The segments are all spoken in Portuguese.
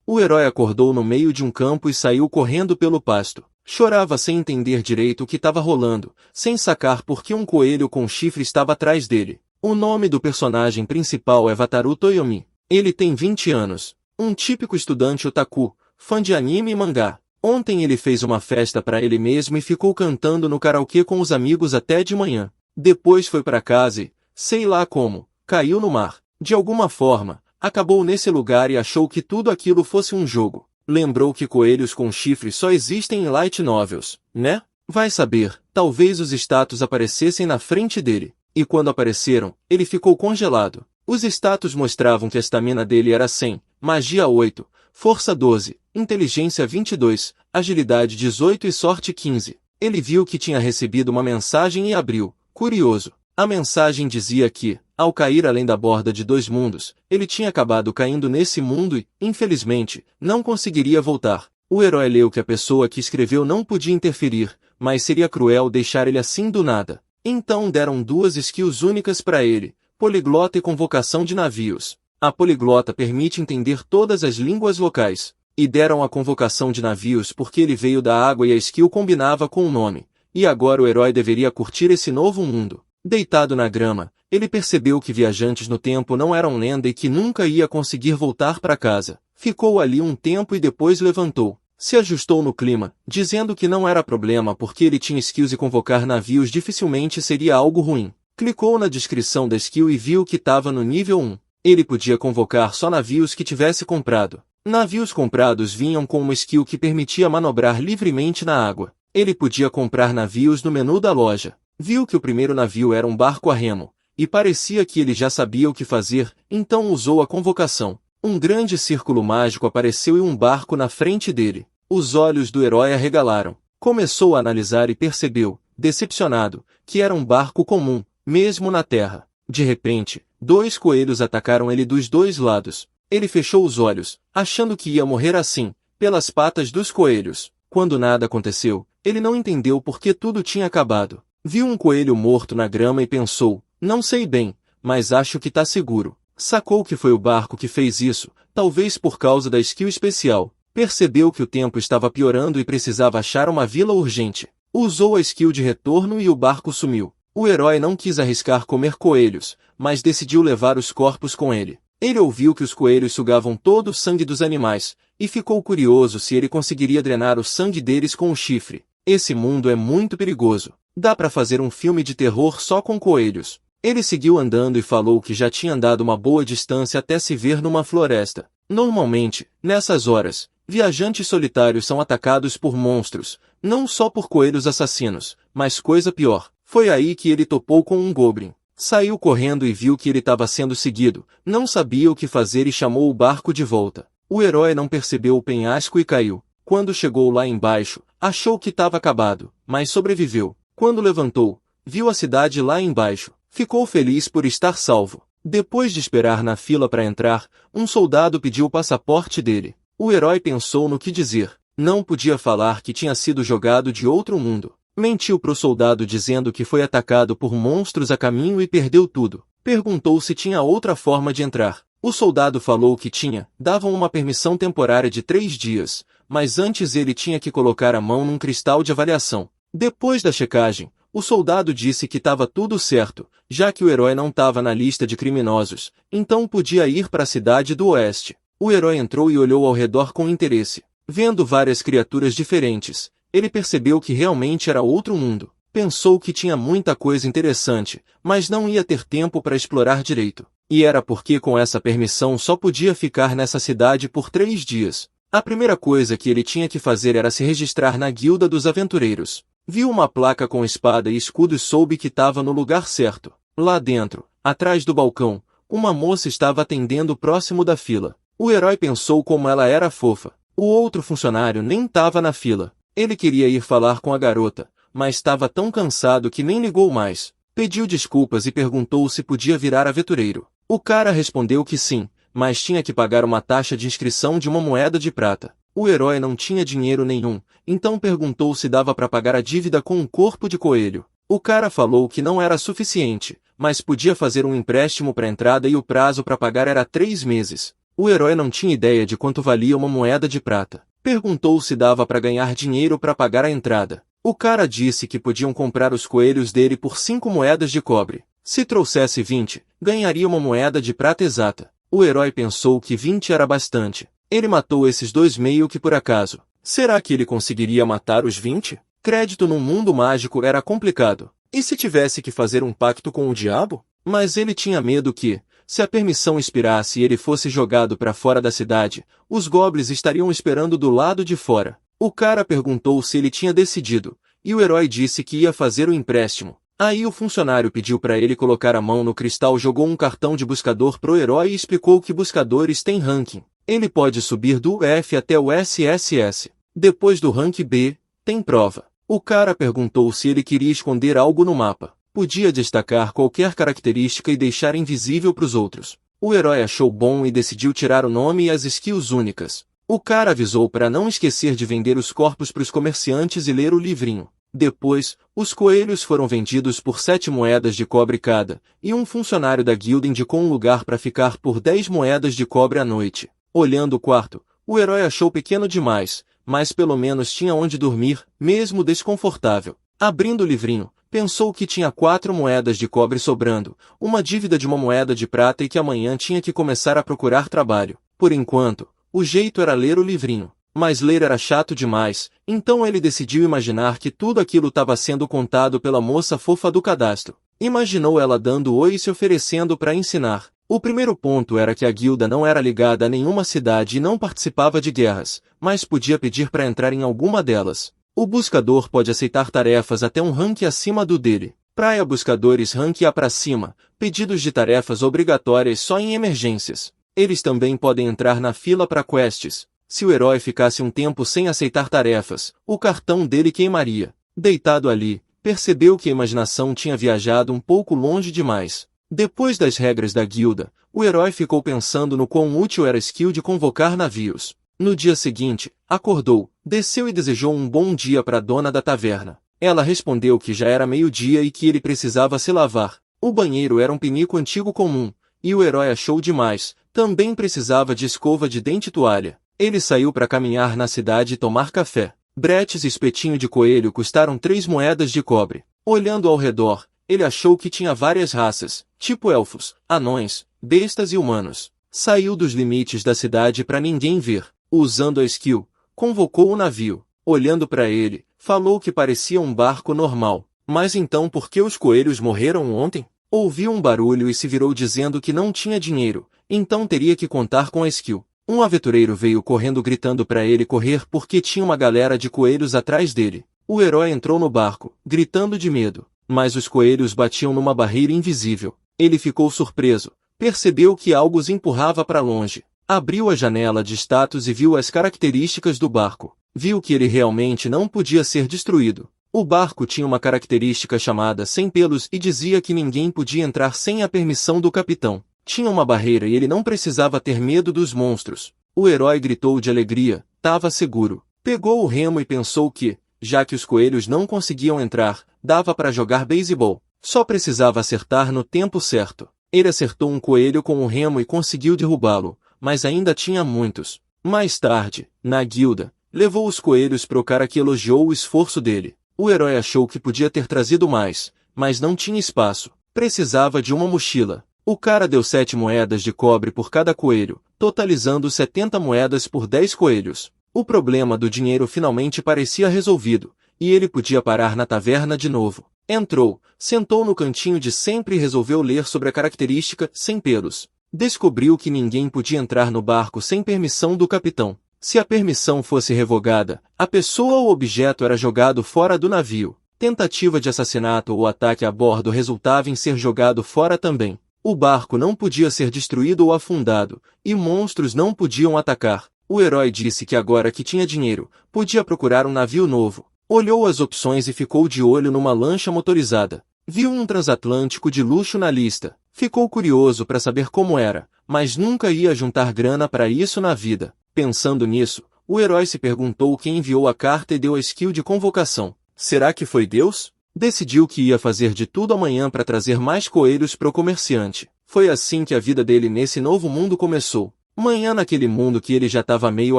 O herói acordou no meio de um campo e saiu correndo pelo pasto. Chorava sem entender direito o que estava rolando, sem sacar por que um coelho com chifre estava atrás dele. O nome do personagem principal é Wataru Toyomi. Ele tem 20 anos. Um típico estudante otaku, fã de anime e mangá. Ontem ele fez uma festa para ele mesmo e ficou cantando no karaokê com os amigos até de manhã. Depois foi para casa e, sei lá como, caiu no mar. De alguma forma, acabou nesse lugar e achou que tudo aquilo fosse um jogo. Lembrou que coelhos com chifre só existem em light novels, né? Vai saber, talvez os status aparecessem na frente dele. E quando apareceram, ele ficou congelado. Os status mostravam que a estamina dele era 100, magia 8, força 12, inteligência 22, agilidade 18 e sorte 15. Ele viu que tinha recebido uma mensagem e abriu, curioso. A mensagem dizia que, ao cair além da borda de 2 mundos, ele tinha acabado caindo nesse mundo e, infelizmente, não conseguiria voltar. O herói leu que a pessoa que escreveu não podia interferir, mas seria cruel deixar ele assim do nada. Então deram 2 skills únicas para ele, poliglota e convocação de navios. A poliglota permite entender todas as línguas locais. E deram a convocação de navios porque ele veio da água e a skill combinava com o nome. E agora o herói deveria curtir esse novo mundo. Deitado na grama, ele percebeu que viajantes no tempo não eram lenda e que nunca ia conseguir voltar para casa. Ficou ali um tempo e depois levantou. Se ajustou no clima, dizendo que não era problema porque ele tinha skills e convocar navios dificilmente seria algo ruim. Clicou na descrição da skill e viu que estava no nível 1. Ele podia convocar só navios que tivesse comprado. Navios comprados vinham com uma skill que permitia manobrar livremente na água. Ele podia comprar navios no menu da loja. Viu que o primeiro navio era um barco a remo, e parecia que ele já sabia o que fazer, então usou a convocação. Um grande círculo mágico apareceu e um barco na frente dele. Os olhos do herói arregalaram. Começou a analisar e percebeu, decepcionado, que era um barco comum, mesmo na terra. De repente, 2 coelhos atacaram ele dos 2 lados. Ele fechou os olhos, achando que ia morrer assim, pelas patas dos coelhos. Quando nada aconteceu, ele não entendeu por que tudo tinha acabado. Viu um coelho morto na grama e pensou, não sei bem, mas acho que tá seguro. Sacou que foi o barco que fez isso, talvez por causa da skill especial. Percebeu que o tempo estava piorando e precisava achar uma vila urgente. Usou a skill de retorno e o barco sumiu. O herói não quis arriscar comer coelhos, mas decidiu levar os corpos com ele. Ele ouviu que os coelhos sugavam todo o sangue dos animais, e ficou curioso se ele conseguiria drenar o sangue deles com o chifre. Esse mundo é muito perigoso. Dá para fazer um filme de terror só com coelhos. Ele seguiu andando e falou que já tinha andado uma boa distância até se ver numa floresta. Normalmente, nessas horas, viajantes solitários são atacados por monstros, não só por coelhos assassinos, mas coisa pior. Foi aí que ele topou com um goblin. Saiu correndo e viu que ele estava sendo seguido, não sabia o que fazer e chamou o barco de volta. O herói não percebeu o penhasco e caiu. Quando chegou lá embaixo, achou que estava acabado, mas sobreviveu. Quando levantou, viu a cidade lá embaixo. Ficou feliz por estar salvo. Depois de esperar na fila para entrar, um soldado pediu o passaporte dele. O herói pensou no que dizer. Não podia falar que tinha sido jogado de outro mundo. Mentiu pro soldado dizendo que foi atacado por monstros a caminho e perdeu tudo. Perguntou se tinha outra forma de entrar. O soldado falou que tinha. Davam uma permissão temporária de 3 dias, mas antes ele tinha que colocar a mão num cristal de avaliação. Depois da checagem, o soldado disse que estava tudo certo, já que o herói não estava na lista de criminosos, então podia ir para a cidade do oeste. O herói entrou e olhou ao redor com interesse. Vendo várias criaturas diferentes, ele percebeu que realmente era outro mundo. Pensou que tinha muita coisa interessante, mas não ia ter tempo para explorar direito. E era porque com essa permissão só podia ficar nessa cidade por 3 dias. A primeira coisa que ele tinha que fazer era se registrar na Guilda dos Aventureiros. Viu uma placa com espada e escudo e soube que estava no lugar certo. Lá dentro, atrás do balcão, uma moça estava atendendo próximo da fila. O herói pensou como ela era fofa. O outro funcionário nem estava na fila. Ele queria ir falar com a garota, mas estava tão cansado que nem ligou mais. Pediu desculpas e perguntou se podia virar aventureiro. O cara respondeu que sim, mas tinha que pagar uma taxa de inscrição de 1 moeda de prata. O herói não tinha dinheiro nenhum, então perguntou se dava para pagar a dívida com um corpo de coelho. O cara falou que não era suficiente, mas podia fazer um empréstimo para entrada e o prazo para pagar era 3 meses. O herói não tinha ideia de quanto valia uma moeda de prata. Perguntou se dava para ganhar dinheiro para pagar a entrada. O cara disse que podiam comprar os coelhos dele por 5 moedas de cobre. Se trouxesse 20, ganharia uma moeda de prata exata. O herói pensou que 20 era bastante. Ele matou esses dois meio que por acaso. Será que ele conseguiria matar os 20? Crédito num mundo mágico era complicado. E se tivesse que fazer um pacto com o diabo? Mas ele tinha medo que, se a permissão expirasse e ele fosse jogado para fora da cidade, os goblins estariam esperando do lado de fora. O cara perguntou se ele tinha decidido, e o herói disse que ia fazer o empréstimo. Aí o funcionário pediu para ele colocar a mão no cristal, jogou um cartão de buscador pro herói e explicou que buscadores têm ranking. Ele pode subir do F até o SSS. Depois do rank B, tem prova. O cara perguntou se ele queria esconder algo no mapa. Podia destacar qualquer característica e deixar invisível para os outros. O herói achou bom e decidiu tirar o nome e as skills únicas. O cara avisou para não esquecer de vender os corpos para os comerciantes e ler o livrinho. Depois, os coelhos foram vendidos por 7 moedas de cobre cada, e um funcionário da guilda indicou um lugar para ficar por 10 moedas de cobre à noite. Olhando o quarto, o herói achou pequeno demais, mas pelo menos tinha onde dormir, mesmo desconfortável. Abrindo o livrinho, pensou que tinha 4 moedas de cobre sobrando, uma dívida de uma moeda de prata e que amanhã tinha que começar a procurar trabalho. Por enquanto, o jeito era ler o livrinho. Mas ler era chato demais, então ele decidiu imaginar que tudo aquilo estava sendo contado pela moça fofa do cadastro. Imaginou ela dando oi e se oferecendo para ensinar. O primeiro ponto era que a guilda não era ligada a nenhuma cidade e não participava de guerras, mas podia pedir para entrar em alguma delas. O buscador pode aceitar tarefas até um rank acima do dele. Praia buscadores rank A para cima, pedidos de tarefas obrigatórias só em emergências. Eles também podem entrar na fila para quests. Se o herói ficasse um tempo sem aceitar tarefas, o cartão dele queimaria. Deitado ali, percebeu que a imaginação tinha viajado um pouco longe demais. Depois das regras da guilda, o herói ficou pensando no quão útil era a skill de convocar navios. No dia seguinte, acordou, desceu e desejou um bom dia para a dona da taverna. Ela respondeu que já era meio-dia e que ele precisava se lavar. O banheiro era um pinico antigo comum, e o herói achou demais, também precisava de escova de dente e toalha. Ele saiu para caminhar na cidade e tomar café. Bretes e espetinho de coelho custaram 3 moedas de cobre. Olhando ao redor, ele achou que tinha várias raças, tipo elfos, anões, bestas e humanos. Saiu dos limites da cidade para ninguém ver. Usando a skill, convocou o navio. Olhando para ele, falou que parecia um barco normal. Mas então por que os coelhos morreram ontem? Ouviu um barulho e se virou dizendo que não tinha dinheiro, então teria que contar com a skill. Um aventureiro veio correndo gritando para ele correr porque tinha uma galera de coelhos atrás dele. O herói entrou no barco, gritando de medo, mas os coelhos batiam numa barreira invisível. Ele ficou surpreso, percebeu que algo os empurrava para longe. Abriu a janela de status e viu as características do barco. Viu que ele realmente não podia ser destruído. O barco tinha uma característica chamada sem pelos e dizia que ninguém podia entrar sem a permissão do capitão. Tinha uma barreira e ele não precisava ter medo dos monstros. O herói gritou de alegria, estava seguro. Pegou o remo e pensou que, já que os coelhos não conseguiam entrar, dava para jogar beisebol. Só precisava acertar no tempo certo. Ele acertou um coelho com o remo e conseguiu derrubá-lo, mas ainda tinha muitos. Mais tarde, na guilda, levou os coelhos pro cara que elogiou o esforço dele. O herói achou que podia ter trazido mais, mas não tinha espaço. Precisava de uma mochila. O cara deu 7 moedas de cobre por cada coelho, totalizando 70 moedas por 10 coelhos. O problema do dinheiro finalmente parecia resolvido, e ele podia parar na taverna de novo. Entrou, sentou no cantinho de sempre e resolveu ler sobre a característica sem pelos. Descobriu que ninguém podia entrar no barco sem permissão do capitão. Se a permissão fosse revogada, a pessoa ou objeto era jogado fora do navio. Tentativa de assassinato ou ataque a bordo resultava em ser jogado fora também. O barco não podia ser destruído ou afundado, e monstros não podiam atacar. O herói disse que agora que tinha dinheiro, podia procurar um navio novo. Olhou as opções e ficou de olho numa lancha motorizada. Viu um transatlântico de luxo na lista. Ficou curioso para saber como era, mas nunca ia juntar grana para isso na vida. Pensando nisso, o herói se perguntou quem enviou a carta e deu a skill de convocação. Será que foi Deus? Decidiu que ia fazer de tudo amanhã para trazer mais coelhos pro comerciante. Foi assim que a vida dele nesse novo mundo começou. Manhã naquele mundo que ele já estava meio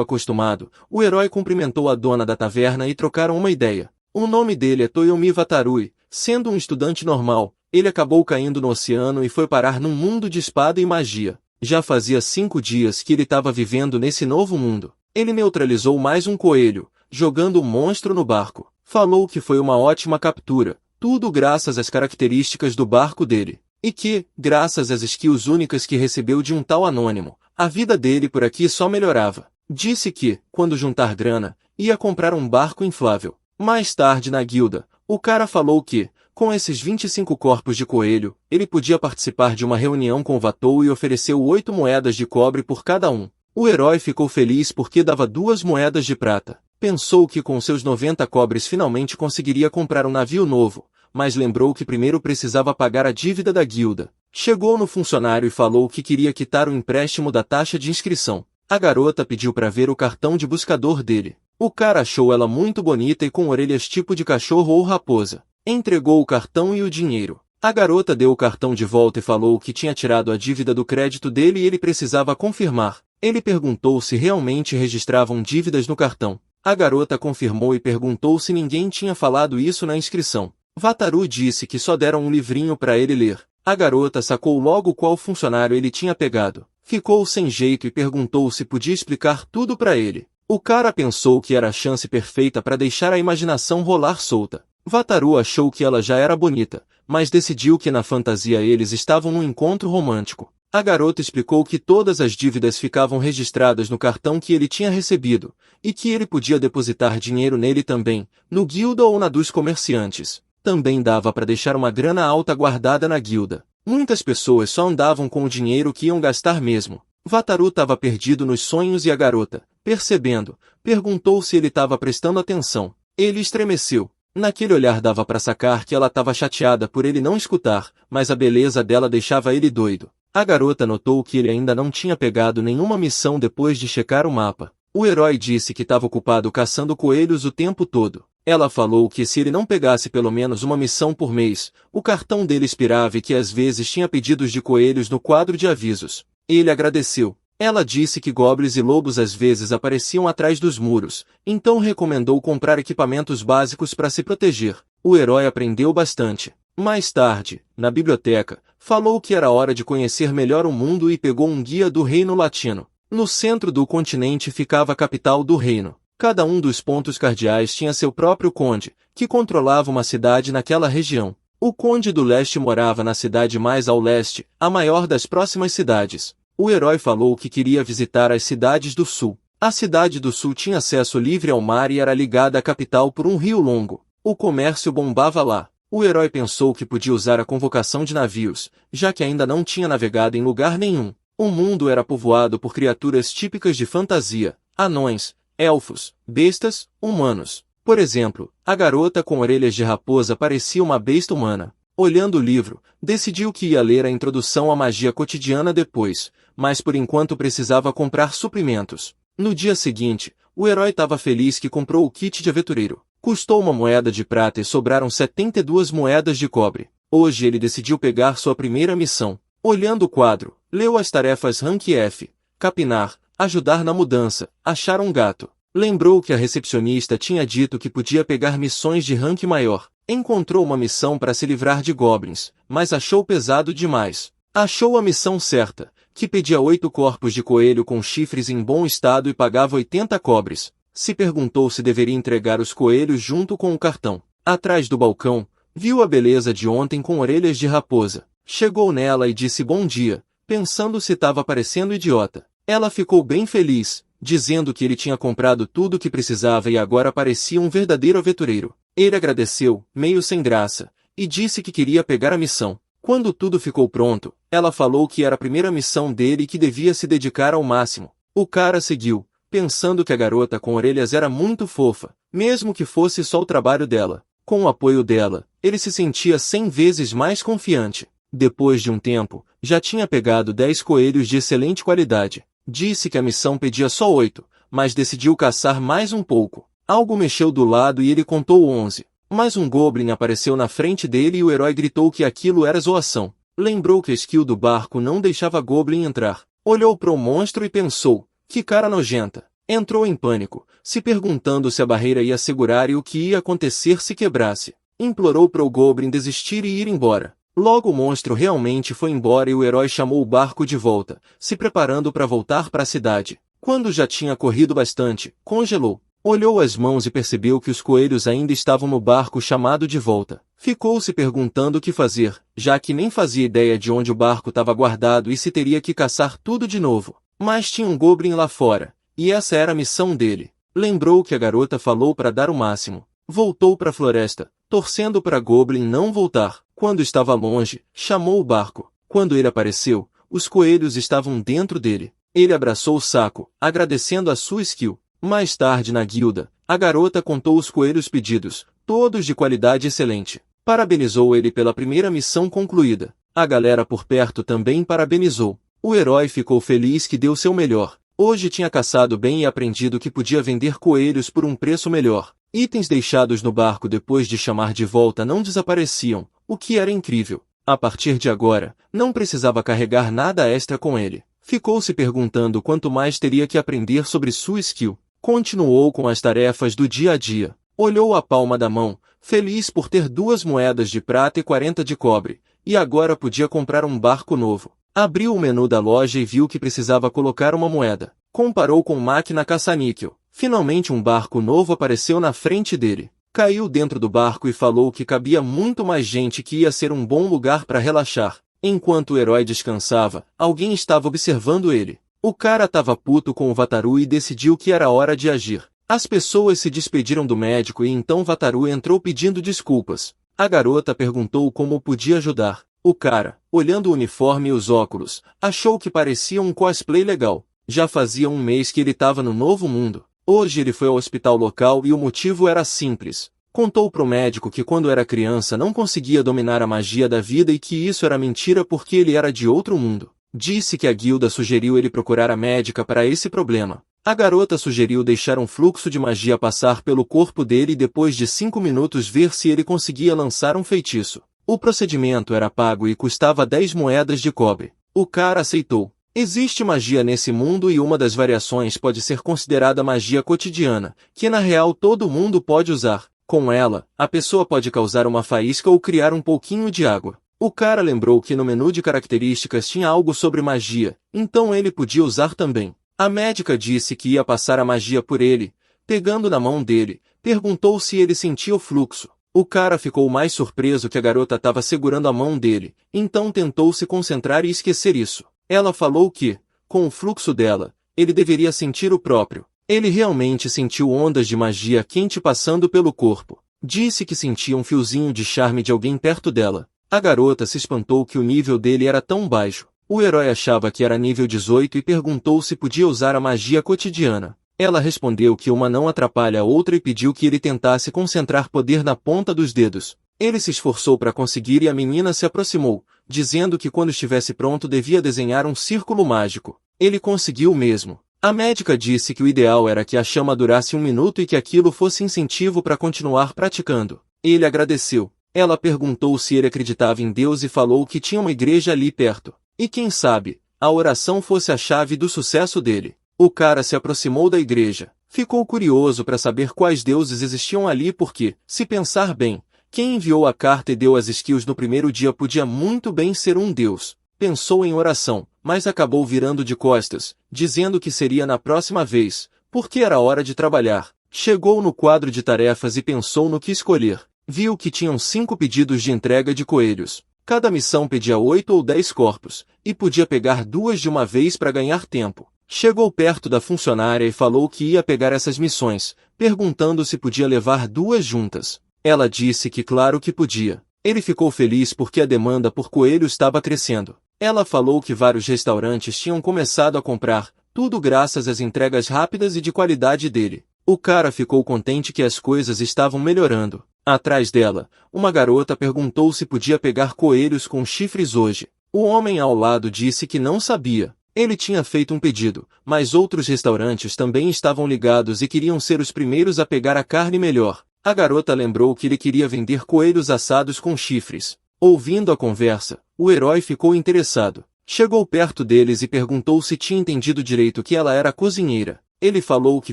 acostumado, o herói cumprimentou a dona da taverna e trocaram uma ideia. O nome dele é Toyomi Watarui. Sendo um estudante normal, ele acabou caindo no oceano e foi parar num mundo de espada e magia. Já fazia 5 dias que ele estava vivendo nesse novo mundo. Ele neutralizou mais um coelho, jogando o monstro no barco. Falou que foi uma ótima captura, tudo graças às características do barco dele. E que, graças às skills únicas que recebeu de um tal anônimo, a vida dele por aqui só melhorava. Disse que, quando juntar grana, ia comprar um barco inflável. Mais tarde na guilda, o cara falou que, com esses 25 corpos de coelho, ele podia participar de uma reunião com o Vatou e ofereceu 8 moedas de cobre por cada um. O herói ficou feliz porque dava 2 moedas de prata. Pensou que com seus 90 cobres finalmente conseguiria comprar um navio novo, mas lembrou que primeiro precisava pagar a dívida da guilda. Chegou no funcionário e falou que queria quitar o empréstimo da taxa de inscrição. A garota pediu para ver o cartão de buscador dele. O cara achou ela muito bonita e com orelhas tipo de cachorro ou raposa. Entregou o cartão e o dinheiro. A garota deu o cartão de volta e falou que tinha tirado a dívida do crédito dele e ele precisava confirmar. Ele perguntou se realmente registravam dívidas no cartão. A garota confirmou e perguntou se ninguém tinha falado isso na inscrição. Wataru disse que só deram um livrinho para ele ler. A garota sacou logo qual funcionário ele tinha pegado. Ficou sem jeito e perguntou se podia explicar tudo para ele. O cara pensou que era a chance perfeita para deixar a imaginação rolar solta. Wataru achou que ela já era bonita, mas decidiu que na fantasia eles estavam num encontro romântico. A garota explicou que todas as dívidas ficavam registradas no cartão que ele tinha recebido, e que ele podia depositar dinheiro nele também, no guilda ou na dos comerciantes. Também dava para deixar uma grana alta guardada na guilda. Muitas pessoas só andavam com o dinheiro que iam gastar mesmo. Wataru estava perdido nos sonhos e a garota, percebendo, perguntou se ele estava prestando atenção. Ele estremeceu. Naquele olhar dava para sacar que ela estava chateada por ele não escutar, mas a beleza dela deixava ele doido. A garota notou que ele ainda não tinha pegado nenhuma missão depois de checar o mapa. O herói disse que estava ocupado caçando coelhos o tempo todo. Ela falou que se ele não pegasse pelo menos uma missão por mês, o cartão dele expirava e que às vezes tinha pedidos de coelhos no quadro de avisos. Ele agradeceu. Ela disse que goblins e lobos às vezes apareciam atrás dos muros, então recomendou comprar equipamentos básicos para se proteger. O herói aprendeu bastante. Mais tarde, na biblioteca, falou que era hora de conhecer melhor o mundo e pegou um guia do Reino Latino. No centro do continente ficava a capital do reino. Cada um dos pontos cardeais tinha seu próprio conde, que controlava uma cidade naquela região. O conde do leste morava na cidade mais ao leste, a maior das próximas cidades. O herói falou que queria visitar as cidades do sul. A cidade do sul tinha acesso livre ao mar e era ligada à capital por um rio longo. O comércio bombava lá. O herói pensou que podia usar a convocação de navios, já que ainda não tinha navegado em lugar nenhum. O mundo era povoado por criaturas típicas de fantasia, anões, elfos, bestas, humanos. Por exemplo, a garota com orelhas de raposa parecia uma besta humana. Olhando o livro, decidiu que ia ler a introdução à magia cotidiana depois, mas por enquanto precisava comprar suprimentos. No dia seguinte, o herói estava feliz que comprou o kit de aventureiro. Custou uma moeda de prata e sobraram 72 moedas de cobre. Hoje ele decidiu pegar sua primeira missão. Olhando o quadro, leu as tarefas Rank F, capinar, ajudar na mudança, achar um gato. Lembrou que a recepcionista tinha dito que podia pegar missões de rank maior. Encontrou uma missão para se livrar de goblins, mas achou pesado demais. Achou a missão certa, que pedia 8 corpos de coelho com chifres em bom estado e pagava 80 cobres. Se perguntou se deveria entregar os coelhos junto com o cartão. Atrás do balcão, viu a beleza de ontem com orelhas de raposa. Chegou nela e disse bom dia, pensando se estava parecendo idiota. Ela ficou bem feliz, dizendo que ele tinha comprado tudo o que precisava e agora parecia um verdadeiro aventureiro. Ele agradeceu, meio sem graça, e disse que queria pegar a missão. Quando tudo ficou pronto, ela falou que era a primeira missão dele e que devia se dedicar ao máximo. O cara seguiu, pensando que a garota com orelhas era muito fofa, mesmo que fosse só o trabalho dela. Com o apoio dela, ele se sentia 100 vezes mais confiante. Depois de um tempo, já tinha pegado 10 coelhos de excelente qualidade. Disse que a missão pedia só 8, mas decidiu caçar mais um pouco. Algo mexeu do lado e ele contou 11. Mas um goblin apareceu na frente dele e o herói gritou que aquilo era zoação. Lembrou que a skill do barco não deixava goblin entrar. Olhou para o monstro e pensou, que cara nojenta. Entrou em pânico, se perguntando se a barreira ia segurar e o que ia acontecer se quebrasse. Implorou para o Goblin desistir e ir embora. Logo o monstro realmente foi embora e o herói chamou o barco de volta, se preparando para voltar para a cidade. Quando já tinha corrido bastante, congelou. Olhou as mãos e percebeu que os coelhos ainda estavam no barco chamado de volta. Ficou se perguntando o que fazer, já que nem fazia ideia de onde o barco estava guardado e se teria que caçar tudo de novo. Mas tinha um Goblin lá fora, e essa era a missão dele. Lembrou que a garota falou para dar o máximo. Voltou para a floresta, torcendo para Goblin não voltar. Quando estava longe, chamou o barco. Quando ele apareceu, os coelhos estavam dentro dele. Ele abraçou o saco, agradecendo a sua skill. Mais tarde na guilda, a garota contou os coelhos pedidos, todos de qualidade excelente. Parabenizou ele pela primeira missão concluída. A galera por perto também parabenizou. O herói ficou feliz que deu seu melhor. Hoje tinha caçado bem e aprendido que podia vender coelhos por um preço melhor. Itens deixados no barco depois de chamar de volta não desapareciam, o que era incrível. A partir de agora, não precisava carregar nada extra com ele. Ficou se perguntando quanto mais teria que aprender sobre sua skill. Continuou com as tarefas do dia a dia. Olhou a palma da mão, feliz por ter 2 moedas de prata e 40 de cobre, e agora podia comprar um barco novo. Abriu o menu da loja e viu que precisava colocar uma moeda. Comparou com máquina caça-níquel. Finalmente um barco novo apareceu na frente dele. Caiu dentro do barco e falou que cabia muito mais gente, que ia ser um bom lugar para relaxar. Enquanto o herói descansava, alguém estava observando ele. O cara estava puto com o Vataru e decidiu que era hora de agir. As pessoas se despediram do médico e então Vataru entrou pedindo desculpas. A garota perguntou como podia ajudar. O cara, olhando o uniforme e os óculos, achou que parecia um cosplay legal. Já fazia um mês que ele estava no novo mundo. Hoje ele foi ao hospital local e o motivo era simples. Contou pro médico que quando era criança não conseguia dominar a magia da vida e que isso era mentira porque ele era de outro mundo. Disse que a guilda sugeriu ele procurar a médica para esse problema. A garota sugeriu deixar um fluxo de magia passar pelo corpo dele e depois de 5 minutos ver se ele conseguia lançar um feitiço. O procedimento era pago e custava 10 moedas de cobre. O cara aceitou. Existe magia nesse mundo e uma das variações pode ser considerada magia cotidiana, que na real todo mundo pode usar. Com ela, a pessoa pode causar uma faísca ou criar um pouquinho de água. O cara lembrou que no menu de características tinha algo sobre magia, então ele podia usar também. A médica disse que ia passar a magia por ele. Pegando na mão dele, perguntou se ele sentia o fluxo. O cara ficou mais surpreso que a garota estava segurando a mão dele, então tentou se concentrar e esquecer isso. Ela falou que, com o fluxo dela, ele deveria sentir o próprio. Ele realmente sentiu ondas de magia quente passando pelo corpo. Disse que sentia um fiozinho de charme de alguém perto dela. A garota se espantou que o nível dele era tão baixo. O herói achava que era nível 18 e perguntou se podia usar a magia cotidiana. Ela respondeu que uma não atrapalha a outra e pediu que ele tentasse concentrar poder na ponta dos dedos. Ele se esforçou para conseguir e a menina se aproximou, dizendo que quando estivesse pronto devia desenhar um círculo mágico. Ele conseguiu mesmo. A médica disse que o ideal era que a chama durasse 1 minuto e que aquilo fosse incentivo para continuar praticando. Ele agradeceu. Ela perguntou se ele acreditava em Deus e falou que tinha uma igreja ali perto. E quem sabe, a oração fosse a chave do sucesso dele. O cara se aproximou da igreja. Ficou curioso para saber quais deuses existiam ali porque, se pensar bem, quem enviou a carta e deu as skills no primeiro dia podia muito bem ser um deus. Pensou em oração, mas acabou virando de costas, dizendo que seria na próxima vez, porque era hora de trabalhar. Chegou no quadro de tarefas e pensou no que escolher. Viu que tinham 5 pedidos de entrega de coelhos. Cada missão pedia 8 ou 10 corpos, e podia pegar 2 de uma vez para ganhar tempo. Chegou perto da funcionária e falou que ia pegar essas missões, perguntando se podia levar 2 juntas. Ela disse que claro que podia. Ele ficou feliz porque a demanda por coelho estava crescendo. Ela falou que vários restaurantes tinham começado a comprar, tudo graças às entregas rápidas e de qualidade dele. O cara ficou contente que as coisas estavam melhorando. Atrás dela, uma garota perguntou se podia pegar coelhos com chifres hoje. O homem ao lado disse que não sabia. Ele tinha feito um pedido, mas outros restaurantes também estavam ligados e queriam ser os primeiros a pegar a carne melhor. A garota lembrou que ele queria vender coelhos assados com chifres. Ouvindo a conversa, o herói ficou interessado. Chegou perto deles e perguntou se tinha entendido direito que ela era cozinheira. Ele falou que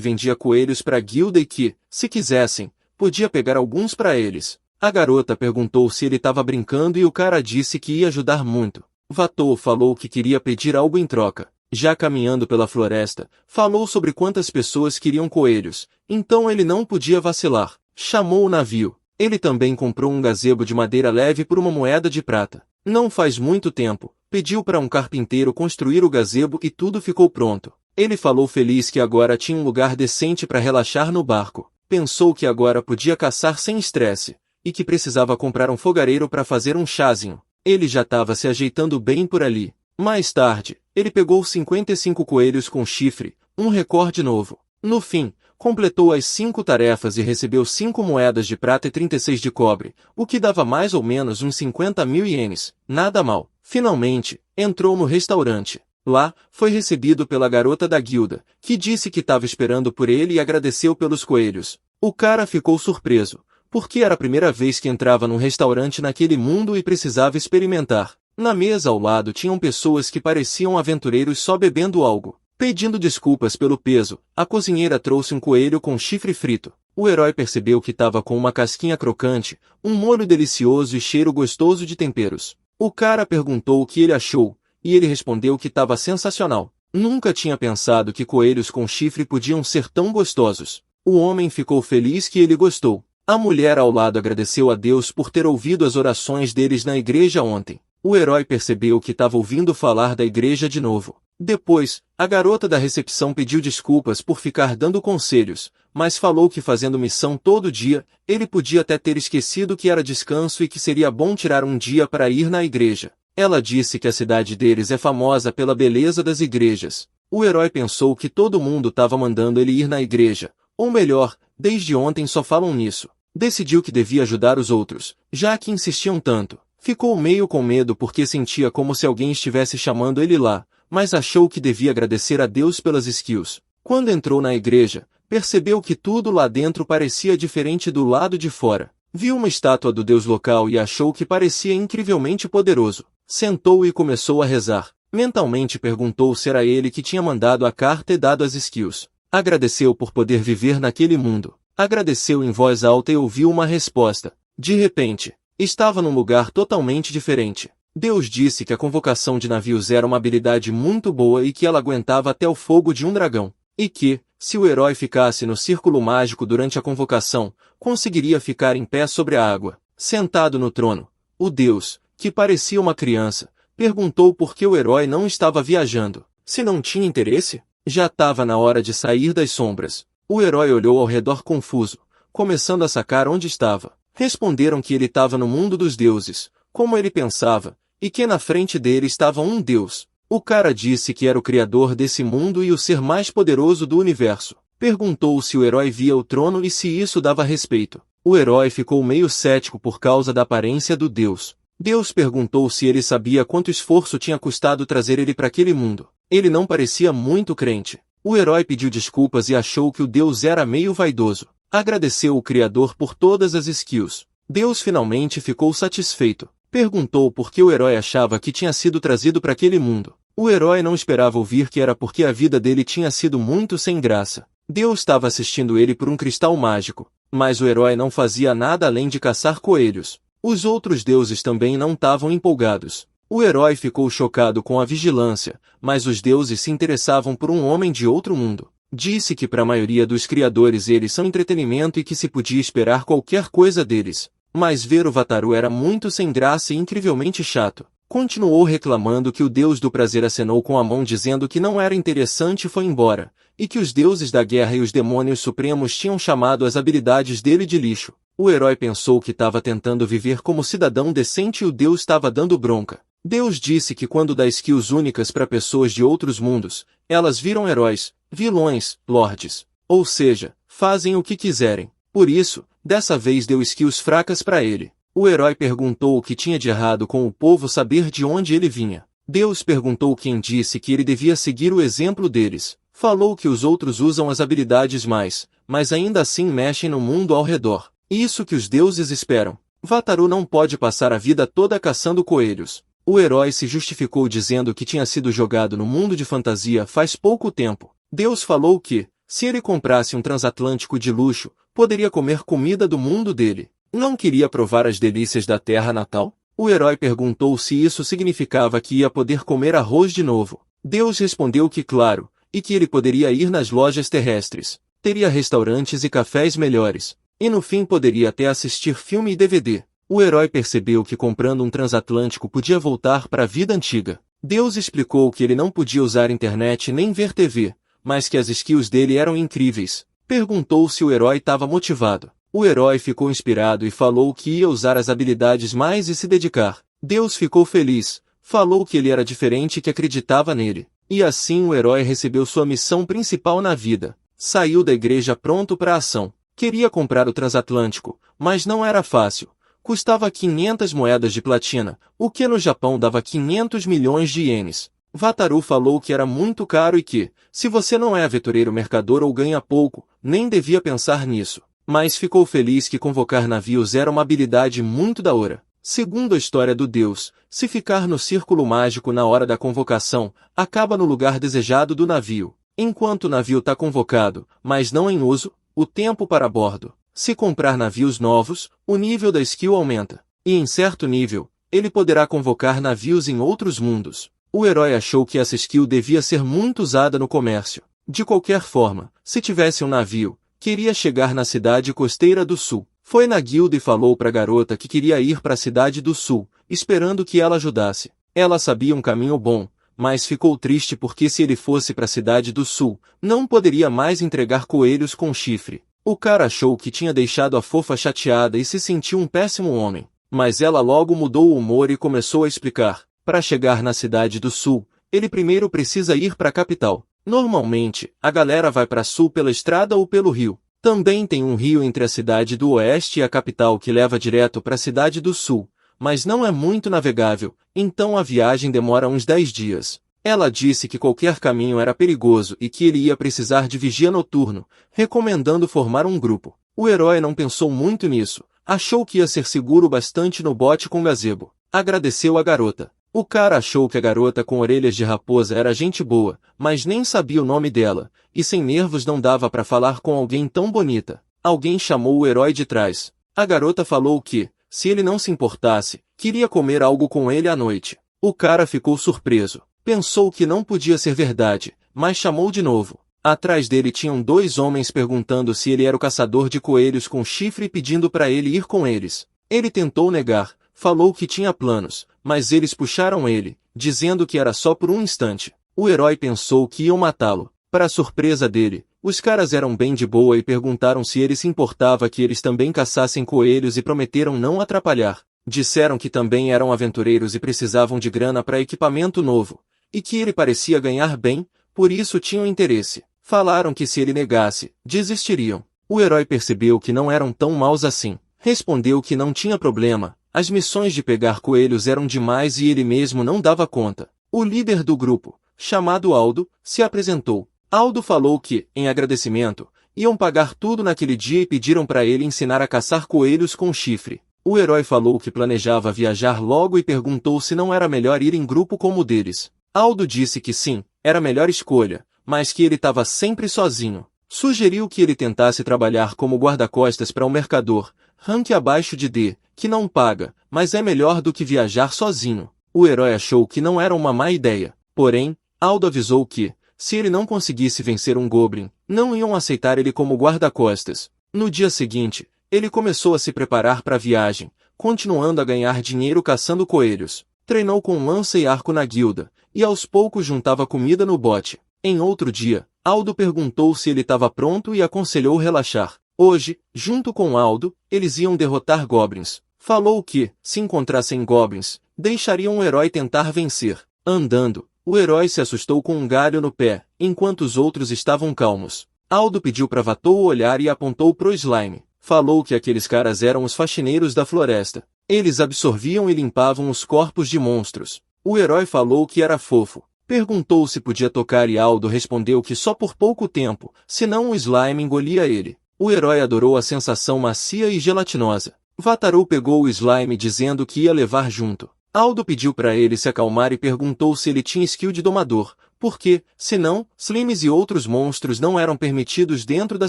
vendia coelhos para a guilda e que, se quisessem, podia pegar alguns para eles. A garota perguntou se ele estava brincando e o cara disse que ia ajudar muito. Vatou falou que queria pedir algo em troca. Já caminhando pela floresta, falou sobre quantas pessoas queriam coelhos, então ele não podia vacilar. Chamou o navio. Ele também comprou um gazebo de madeira leve por uma moeda de prata. Não faz muito tempo, pediu para um carpinteiro construir o gazebo e tudo ficou pronto. Ele falou feliz que agora tinha um lugar decente para relaxar no barco. Pensou que agora podia caçar sem estresse, e que precisava comprar um fogareiro para fazer um chazinho. Ele já estava se ajeitando bem por ali. Mais tarde, ele pegou 55 coelhos com chifre, um recorde novo. No fim, completou as 5 tarefas e recebeu 5 moedas de prata e 36 de cobre, o que dava mais ou menos uns 50.000 ienes. Nada mal. Finalmente, entrou no restaurante. Lá, foi recebido pela garota da guilda, que disse que estava esperando por ele e agradeceu pelos coelhos. O cara ficou surpreso, porque era a primeira vez que entrava num restaurante naquele mundo e precisava experimentar. Na mesa ao lado tinham pessoas que pareciam aventureiros só bebendo algo. Pedindo desculpas pelo peso, a cozinheira trouxe um coelho com chifre frito. O herói percebeu que estava com uma casquinha crocante, um molho delicioso e cheiro gostoso de temperos. O cara perguntou o que ele achou, e ele respondeu que estava sensacional. Nunca tinha pensado que coelhos com chifre podiam ser tão gostosos. O homem ficou feliz que ele gostou. A mulher ao lado agradeceu a Deus por ter ouvido as orações deles na igreja ontem. O herói percebeu que estava ouvindo falar da igreja de novo. Depois, a garota da recepção pediu desculpas por ficar dando conselhos, mas falou que fazendo missão todo dia, ele podia até ter esquecido que era descanso e que seria bom tirar um dia para ir na igreja. Ela disse que a cidade deles é famosa pela beleza das igrejas. O herói pensou que todo mundo estava mandando ele ir na igreja, ou melhor, desde ontem só falam nisso. Decidiu que devia ajudar os outros, já que insistiam tanto. Ficou meio com medo porque sentia como se alguém estivesse chamando ele lá, mas achou que devia agradecer a Deus pelas skills. Quando entrou na igreja, percebeu que tudo lá dentro parecia diferente do lado de fora. Viu uma estátua do deus local e achou que parecia incrivelmente poderoso. Sentou e começou a rezar. Mentalmente perguntou se era ele que tinha mandado a carta e dado as skills. Agradeceu por poder viver naquele mundo. Agradeceu em voz alta e ouviu uma resposta. De repente, estava num lugar totalmente diferente. Deus disse que a convocação de navios era uma habilidade muito boa e que ela aguentava até o fogo de um dragão. E que, se o herói ficasse no círculo mágico durante a convocação, conseguiria ficar em pé sobre a água. Sentado no trono, o Deus, que parecia uma criança, perguntou por que o herói não estava viajando. Se não tinha interesse? Já estava na hora de sair das sombras. O herói olhou ao redor confuso, começando a sacar onde estava. Responderam que ele estava no mundo dos deuses, como ele pensava, e que na frente dele estava um deus. O cara disse que era o criador desse mundo e o ser mais poderoso do universo. Perguntou se o herói via o trono e se isso dava respeito. O herói ficou meio cético por causa da aparência do deus. Deus perguntou se ele sabia quanto esforço tinha custado trazer ele para aquele mundo. Ele não parecia muito crente. O herói pediu desculpas e achou que o deus era meio vaidoso. Agradeceu o criador por todas as skills. Deus finalmente ficou satisfeito. Perguntou por que o herói achava que tinha sido trazido para aquele mundo. O herói não esperava ouvir que era porque a vida dele tinha sido muito sem graça. Deus estava assistindo ele por um cristal mágico, mas o herói não fazia nada além de caçar coelhos. Os outros deuses também não estavam empolgados. O herói ficou chocado com a vigilância, mas os deuses se interessavam por um homem de outro mundo. Disse que para a maioria dos criadores eles são entretenimento e que se podia esperar qualquer coisa deles. Mas ver o Wataru era muito sem graça e incrivelmente chato. Continuou reclamando que o deus do prazer acenou com a mão dizendo que não era interessante e foi embora, e que os deuses da guerra e os demônios supremos tinham chamado as habilidades dele de lixo. O herói pensou que estava tentando viver como cidadão decente e o deus estava dando bronca. Deus disse que quando dá skills únicas para pessoas de outros mundos, elas viram heróis, vilões, lords. Ou seja, fazem o que quiserem. Por isso, dessa vez deu skills fracas para ele. O herói perguntou o que tinha de errado com o povo saber de onde ele vinha. Deus perguntou quem disse que ele devia seguir o exemplo deles. Falou que os outros usam as habilidades mais, mas ainda assim mexem no mundo ao redor. Isso que os deuses esperam. Wataru não pode passar a vida toda caçando coelhos. O herói se justificou dizendo que tinha sido jogado no mundo de fantasia faz pouco tempo. Deus falou que, se ele comprasse um transatlântico de luxo, poderia comer comida do mundo dele. Não queria provar as delícias da terra natal? O herói perguntou se isso significava que ia poder comer arroz de novo. Deus respondeu que claro, e que ele poderia ir nas lojas terrestres. Teria restaurantes e cafés melhores. E no fim poderia até assistir filme e DVD. O herói percebeu que comprando um transatlântico podia voltar para a vida antiga. Deus explicou que ele não podia usar internet nem ver TV, mas que as skills dele eram incríveis. Perguntou se o herói estava motivado. O herói ficou inspirado e falou que ia usar as habilidades mais e se dedicar. Deus ficou feliz, falou que ele era diferente e que acreditava nele. E assim o herói recebeu sua missão principal na vida. Saiu da igreja pronto para a ação. Queria comprar o transatlântico, mas não era fácil. Custava 500 moedas de platina, o que no Japão dava 500 milhões de ienes. Wataru falou que era muito caro e que, se você não é aventureiro mercador ou ganha pouco, nem devia pensar nisso. Mas ficou feliz que convocar navios era uma habilidade muito da hora. Segundo a história do deus, se ficar no círculo mágico na hora da convocação, acaba no lugar desejado do navio. Enquanto o navio está convocado, mas não em uso, o tempo para bordo. Se comprar navios novos, o nível da skill aumenta. E em certo nível, ele poderá convocar navios em outros mundos. O herói achou que essa skill devia ser muito usada no comércio. De qualquer forma, se tivesse um navio, queria chegar na cidade costeira do sul. Foi na guilda e falou para a garota que queria ir para a cidade do sul, esperando que ela ajudasse. Ela sabia um caminho bom, mas ficou triste porque se ele fosse para a cidade do sul, não poderia mais entregar coelhos com chifre. O cara achou que tinha deixado a fofa chateada e se sentiu um péssimo homem. Mas ela logo mudou o humor e começou a explicar. Para chegar na cidade do sul, ele primeiro precisa ir para a capital. Normalmente, a galera vai para sul pela estrada ou pelo rio. Também tem um rio entre a cidade do oeste e a capital que leva direto para a cidade do sul, mas não é muito navegável, então a viagem demora uns 10 dias. Ela disse que qualquer caminho era perigoso e que ele ia precisar de vigia noturno, recomendando formar um grupo. O herói não pensou muito nisso, achou que ia ser seguro bastante no bote com gazebo. Agradeceu a garota. O cara achou que a garota com orelhas de raposa era gente boa, mas nem sabia o nome dela, e sem nervos não dava para falar com alguém tão bonita. Alguém chamou o herói de trás. A garota falou que, se ele não se importasse, queria comer algo com ele à noite. O cara ficou surpreso. Pensou que não podia ser verdade, mas chamou de novo. Atrás dele tinham 2 homens perguntando se ele era o caçador de coelhos com chifre e pedindo para ele ir com eles. Ele tentou negar, falou que tinha planos, mas eles puxaram ele, dizendo que era só por um instante. O herói pensou que iam matá-lo. Para surpresa dele, os caras eram bem de boa e perguntaram se ele se importava que eles também caçassem coelhos e prometeram não atrapalhar. Disseram que também eram aventureiros e precisavam de grana para equipamento novo. E que ele parecia ganhar bem, por isso tinham interesse. Falaram que se ele negasse, desistiriam. O herói percebeu que não eram tão maus assim. Respondeu que não tinha problema, as missões de pegar coelhos eram demais e ele mesmo não dava conta. O líder do grupo, chamado Aldo, se apresentou. Aldo falou que, em agradecimento, iam pagar tudo naquele dia e pediram para ele ensinar a caçar coelhos com chifre. O herói falou que planejava viajar logo e perguntou se não era melhor ir em grupo como o deles. Aldo disse que sim, era a melhor escolha, mas que ele estava sempre sozinho. Sugeriu que ele tentasse trabalhar como guarda-costas para um mercador, rank abaixo de D, que não paga, mas é melhor do que viajar sozinho. O herói achou que não era uma má ideia. Porém, Aldo avisou que, se ele não conseguisse vencer um Goblin, não iam aceitar ele como guarda-costas. No dia seguinte, ele começou a se preparar para a viagem, continuando a ganhar dinheiro caçando coelhos. Treinou com lança e arco na guilda, e aos poucos juntava comida no bote. Em outro dia, Aldo perguntou se ele estava pronto e aconselhou relaxar. Hoje, junto com Aldo, eles iam derrotar goblins. Falou que, se encontrassem goblins, deixariam o herói tentar vencer. Andando, o herói se assustou com um galho no pé, enquanto os outros estavam calmos. Aldo pediu para Vatou olhar e apontou pro slime. Falou que aqueles caras eram os faxineiros da floresta. Eles absorviam e limpavam os corpos de monstros. O herói falou que era fofo. Perguntou se podia tocar e Aldo respondeu que só por pouco tempo, senão o slime engolia ele. O herói adorou a sensação macia e gelatinosa. Wataru pegou o slime dizendo que ia levar junto. Aldo pediu para ele se acalmar e perguntou se ele tinha skill de domador, porque, senão, Slimes e outros monstros não eram permitidos dentro da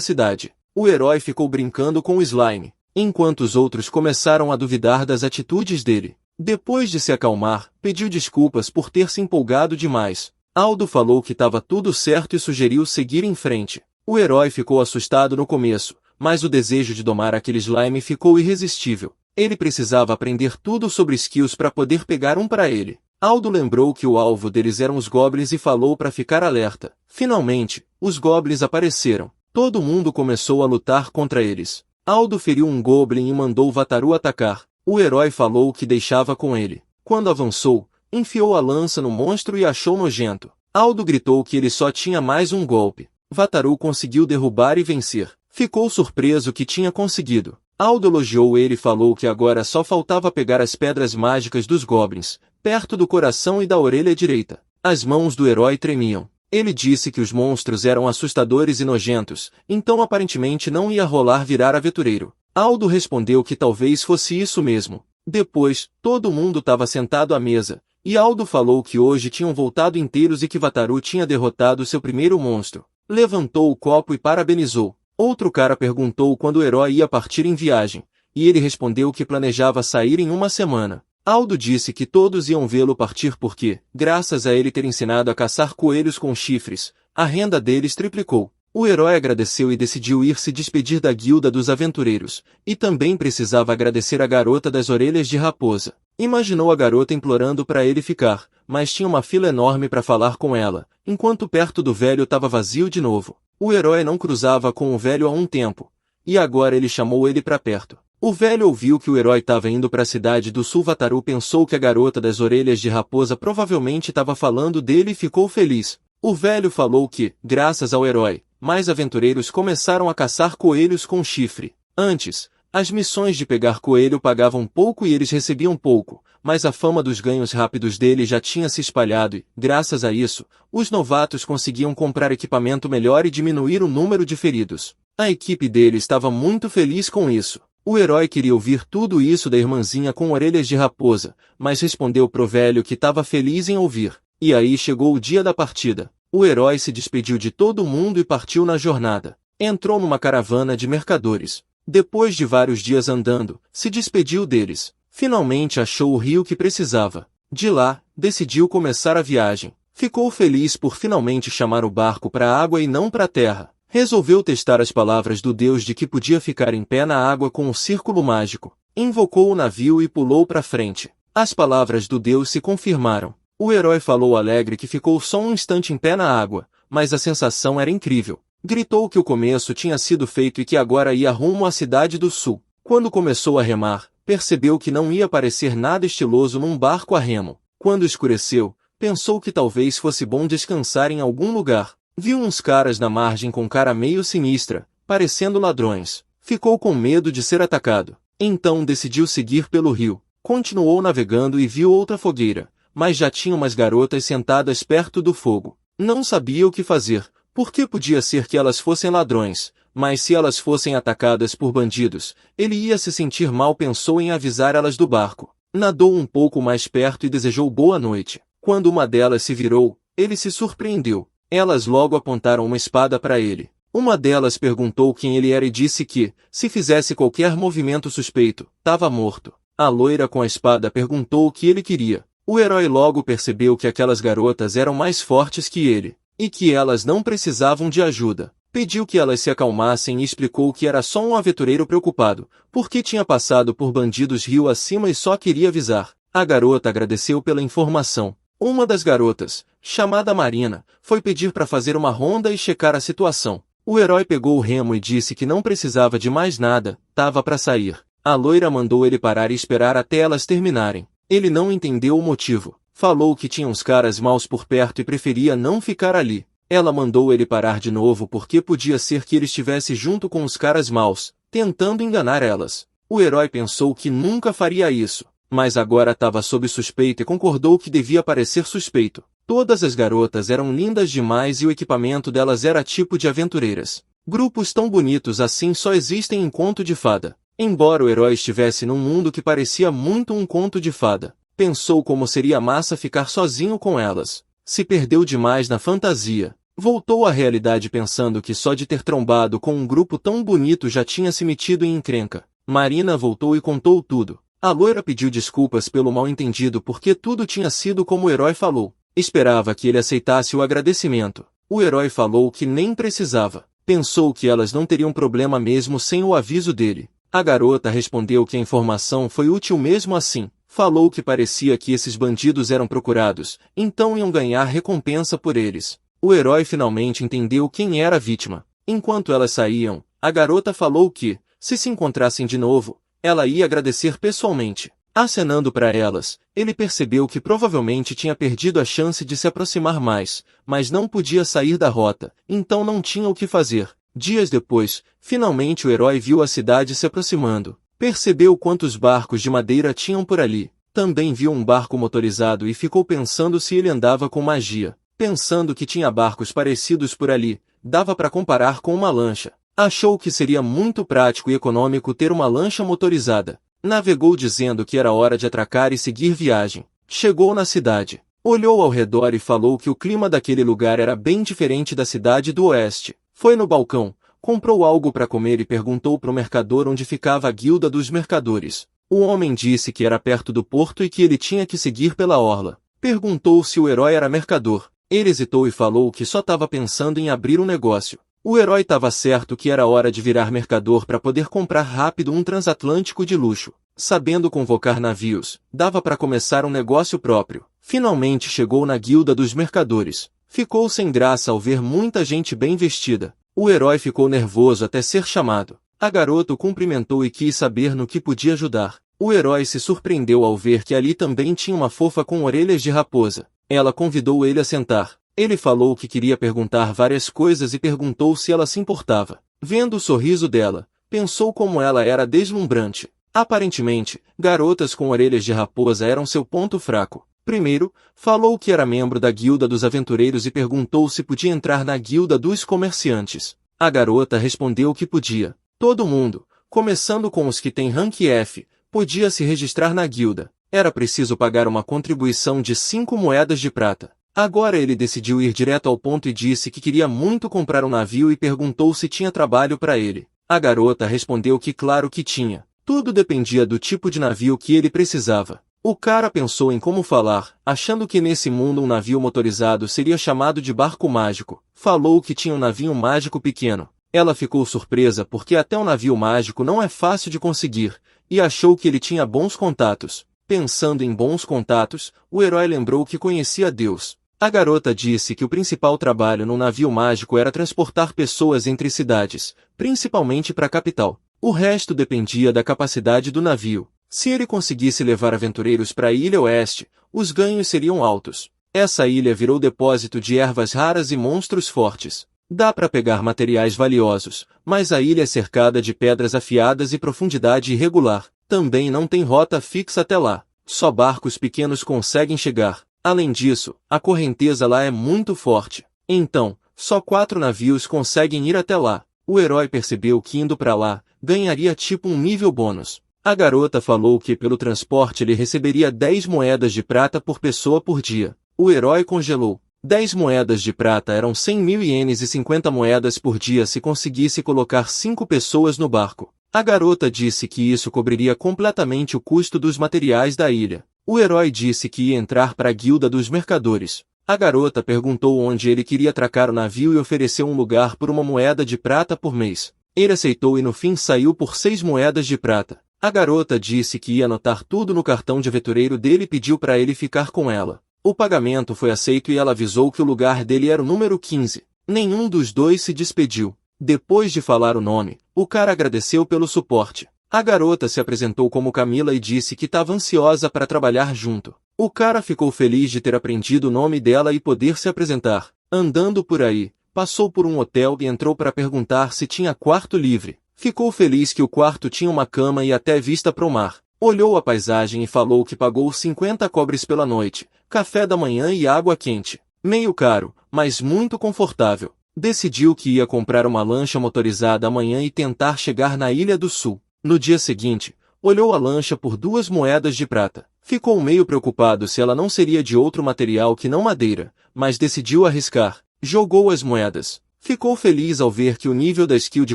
cidade. O herói ficou brincando com o slime, enquanto os outros começaram a duvidar das atitudes dele. Depois de se acalmar, pediu desculpas por ter se empolgado demais. Aldo falou que estava tudo certo e sugeriu seguir em frente. O herói ficou assustado no começo, mas o desejo de domar aquele slime ficou irresistível. Ele precisava aprender tudo sobre skills para poder pegar um para ele. Aldo lembrou que o alvo deles eram os goblins e falou para ficar alerta. Finalmente, os goblins apareceram. Todo mundo começou a lutar contra eles. Aldo feriu um goblin e mandou Wataru atacar. O herói falou que deixava com ele. Quando avançou, enfiou a lança no monstro e achou nojento. Aldo gritou que ele só tinha mais um golpe. Wataru conseguiu derrubar e vencer. Ficou surpreso que tinha conseguido. Aldo elogiou ele e falou que agora só faltava pegar as pedras mágicas dos goblins, perto do coração e da orelha direita. As mãos do herói tremiam. Ele disse que os monstros eram assustadores e nojentos, então aparentemente não ia rolar virar aventureiro. Aldo respondeu que talvez fosse isso mesmo. Depois, todo mundo estava sentado à mesa, e Aldo falou que hoje tinham voltado inteiros e que Wataru tinha derrotado seu primeiro monstro. Levantou o copo e parabenizou. Outro cara perguntou quando o herói ia partir em viagem, e ele respondeu que planejava sair em uma semana. Aldo disse que todos iam vê-lo partir porque, graças a ele ter ensinado a caçar coelhos com chifres, a renda deles triplicou. O herói agradeceu e decidiu ir se despedir da guilda dos aventureiros, e também precisava agradecer a garota das orelhas de raposa. Imaginou a garota implorando para ele ficar, mas tinha uma fila enorme para falar com ela, enquanto perto do velho estava vazio de novo. O herói não cruzava com o velho há um tempo, e agora ele chamou ele para perto. O velho ouviu que o herói estava indo para a cidade do sul. Wataru pensou que a garota das orelhas de raposa provavelmente estava falando dele e ficou feliz. O velho falou que, graças ao herói, mais aventureiros começaram a caçar coelhos com chifre. Antes, as missões de pegar coelho pagavam pouco e eles recebiam pouco, mas a fama dos ganhos rápidos dele já tinha se espalhado e, graças a isso, os novatos conseguiam comprar equipamento melhor e diminuir o número de feridos. A equipe dele estava muito feliz com isso. O herói queria ouvir tudo isso da irmãzinha com orelhas de raposa, mas respondeu pro velho que estava feliz em ouvir. E aí chegou o dia da partida. O herói se despediu de todo mundo e partiu na jornada. Entrou numa caravana de mercadores. Depois de vários dias andando, se despediu deles. Finalmente achou o rio que precisava. De lá, decidiu começar a viagem. Ficou feliz por finalmente chamar o barco para a água e não para a terra. Resolveu testar as palavras do deus de que podia ficar em pé na água com o círculo mágico. Invocou o navio e pulou para frente. As palavras do deus se confirmaram. O herói falou alegre que ficou só um instante em pé na água, mas a sensação era incrível. Gritou que o começo tinha sido feito e que agora ia rumo à cidade do sul. Quando começou a remar, percebeu que não ia parecer nada estiloso num barco a remo. Quando escureceu, pensou que talvez fosse bom descansar em algum lugar. Viu uns caras na margem com cara meio sinistra, parecendo ladrões. Ficou com medo de ser atacado. Então decidiu seguir pelo rio. Continuou navegando e viu outra fogueira, mas já tinha umas garotas sentadas perto do fogo. Não sabia o que fazer, porque podia ser que elas fossem ladrões, mas se elas fossem atacadas por bandidos, ele ia se sentir mal. Pensou em avisar elas do barco. Nadou um pouco mais perto e desejou boa noite. Quando uma delas se virou, ele se surpreendeu. Elas logo apontaram uma espada para ele. Uma delas perguntou quem ele era e disse que, se fizesse qualquer movimento suspeito, estava morto. A loira com a espada perguntou o que ele queria. O herói logo percebeu que aquelas garotas eram mais fortes que ele, e que elas não precisavam de ajuda. Pediu que elas se acalmassem e explicou que era só um aventureiro preocupado, porque tinha passado por bandidos rio acima e só queria avisar. A garota agradeceu pela informação. Uma das garotas, chamada Marina, foi pedir para fazer uma ronda e checar a situação. O herói pegou o remo e disse que não precisava de mais nada, estava para sair. A loira mandou ele parar e esperar até elas terminarem. Ele não entendeu o motivo. Falou que tinha uns caras maus por perto e preferia não ficar ali. Ela mandou ele parar de novo porque podia ser que ele estivesse junto com os caras maus, tentando enganar elas. O herói pensou que nunca faria isso, mas agora estava sob suspeita e concordou que devia parecer suspeito. Todas as garotas eram lindas demais e o equipamento delas era tipo de aventureiras. Grupos tão bonitos assim só existem em conto de fada. Embora o herói estivesse num mundo que parecia muito um conto de fada, Pensou como seria massa ficar sozinho com elas. Se perdeu demais na fantasia. Voltou à realidade pensando que só de ter trombado com um grupo tão bonito já tinha se metido em encrenca. Marina voltou e contou tudo. A loira pediu desculpas pelo mal-entendido porque tudo tinha sido como o herói falou. Esperava que ele aceitasse o agradecimento. O herói falou que nem precisava. Pensou que elas não teriam problema mesmo sem o aviso dele. A garota respondeu que a informação foi útil mesmo assim. Falou que parecia que esses bandidos eram procurados, então iam ganhar recompensa por eles. O herói finalmente entendeu quem era a vítima. Enquanto elas saíam, a garota falou que, se encontrassem de novo, ela ia agradecer pessoalmente. Acenando para elas, ele percebeu que provavelmente tinha perdido a chance de se aproximar mais, mas não podia sair da rota, então não tinha o que fazer. Dias depois, finalmente o herói viu a cidade se aproximando. Percebeu quantos barcos de madeira tinham por ali. Também viu um barco motorizado e ficou pensando se ele andava com magia. Pensando que tinha barcos parecidos por ali, dava para comparar com uma lancha. Achou que seria muito prático e econômico ter uma lancha motorizada. Navegou dizendo que era hora de atracar e seguir viagem. Chegou na cidade. Olhou ao redor e falou que o clima daquele lugar era bem diferente da cidade do oeste. Foi no balcão, comprou algo para comer e perguntou para o mercador onde ficava a guilda dos mercadores. O homem disse que era perto do porto e que ele tinha que seguir pela orla. Perguntou se o herói era mercador. Ele hesitou e falou que só estava pensando em abrir um negócio. O herói estava certo que era hora de virar mercador para poder comprar rápido um transatlântico de luxo. Sabendo convocar navios, dava para começar um negócio próprio. Finalmente chegou na guilda dos mercadores. Ficou sem graça ao ver muita gente bem vestida. O herói ficou nervoso até ser chamado. A garota o cumprimentou e quis saber no que podia ajudar. O herói se surpreendeu ao ver que ali também tinha uma fofa com orelhas de raposa. Ela convidou ele a sentar. Ele falou que queria perguntar várias coisas e perguntou se ela se importava. Vendo o sorriso dela, pensou como ela era deslumbrante. Aparentemente, garotas com orelhas de raposa eram seu ponto fraco. Primeiro, falou que era membro da guilda dos aventureiros e perguntou se podia entrar na guilda dos comerciantes. A garota respondeu que podia. Todo mundo, começando com os que têm rank F, podia se registrar na guilda. Era preciso pagar uma contribuição de 5 moedas de prata. Agora ele decidiu ir direto ao ponto e disse que queria muito comprar um navio e perguntou se tinha trabalho para ele. A garota respondeu que claro que tinha. Tudo dependia do tipo de navio que ele precisava. O cara pensou em como falar, achando que nesse mundo um navio motorizado seria chamado de barco mágico. Falou que tinha um navio mágico pequeno. Ela ficou surpresa porque até um navio mágico não é fácil de conseguir, e achou que ele tinha bons contatos. Pensando em bons contatos, o herói lembrou que conhecia Deus. A garota disse que o principal trabalho num navio mágico era transportar pessoas entre cidades, principalmente para a capital. O resto dependia da capacidade do navio. Se ele conseguisse levar aventureiros para a Ilha Oeste, os ganhos seriam altos. Essa ilha virou depósito de ervas raras e monstros fortes. Dá para pegar materiais valiosos, mas a ilha é cercada de pedras afiadas e profundidade irregular. Também não tem rota fixa até lá. Só barcos pequenos conseguem chegar. Além disso, a correnteza lá é muito forte. Então, só 4 navios conseguem ir até lá. O herói percebeu que indo para lá, ganharia tipo um nível bônus. A garota falou que pelo transporte ele receberia 10 moedas de prata por pessoa por dia. O herói congelou. 10 moedas de prata eram 100.000 ienes e 50 moedas por dia se conseguisse colocar 5 pessoas no barco. A garota disse que isso cobriria completamente o custo dos materiais da ilha. O herói disse que ia entrar para a guilda dos mercadores. A garota perguntou onde ele queria atracar o navio e ofereceu um lugar por 1 moeda de prata por mês. Ele aceitou e no fim saiu por 6 moedas de prata. A garota disse que ia anotar tudo no cartão de aventureiro dele e pediu para ele ficar com ela. O pagamento foi aceito e ela avisou que o lugar dele era o número 15. Nenhum dos dois se despediu. Depois de falar o nome, o cara agradeceu pelo suporte. A garota se apresentou como Camila e disse que estava ansiosa para trabalhar junto. O cara ficou feliz de ter aprendido o nome dela e poder se apresentar. Andando por aí, passou por um hotel e entrou para perguntar se tinha quarto livre. Ficou feliz que o quarto tinha uma cama e até vista para o mar. Olhou a paisagem e falou que pagou 50 cobres pela noite, café da manhã e água quente. Meio caro, mas muito confortável. Decidiu que ia comprar uma lancha motorizada amanhã e tentar chegar na Ilha do Sul. No dia seguinte, olhou a lancha por 2 moedas de prata. Ficou meio preocupado se ela não seria de outro material que não madeira, mas decidiu arriscar. Jogou as moedas. Ficou feliz ao ver que o nível da skill de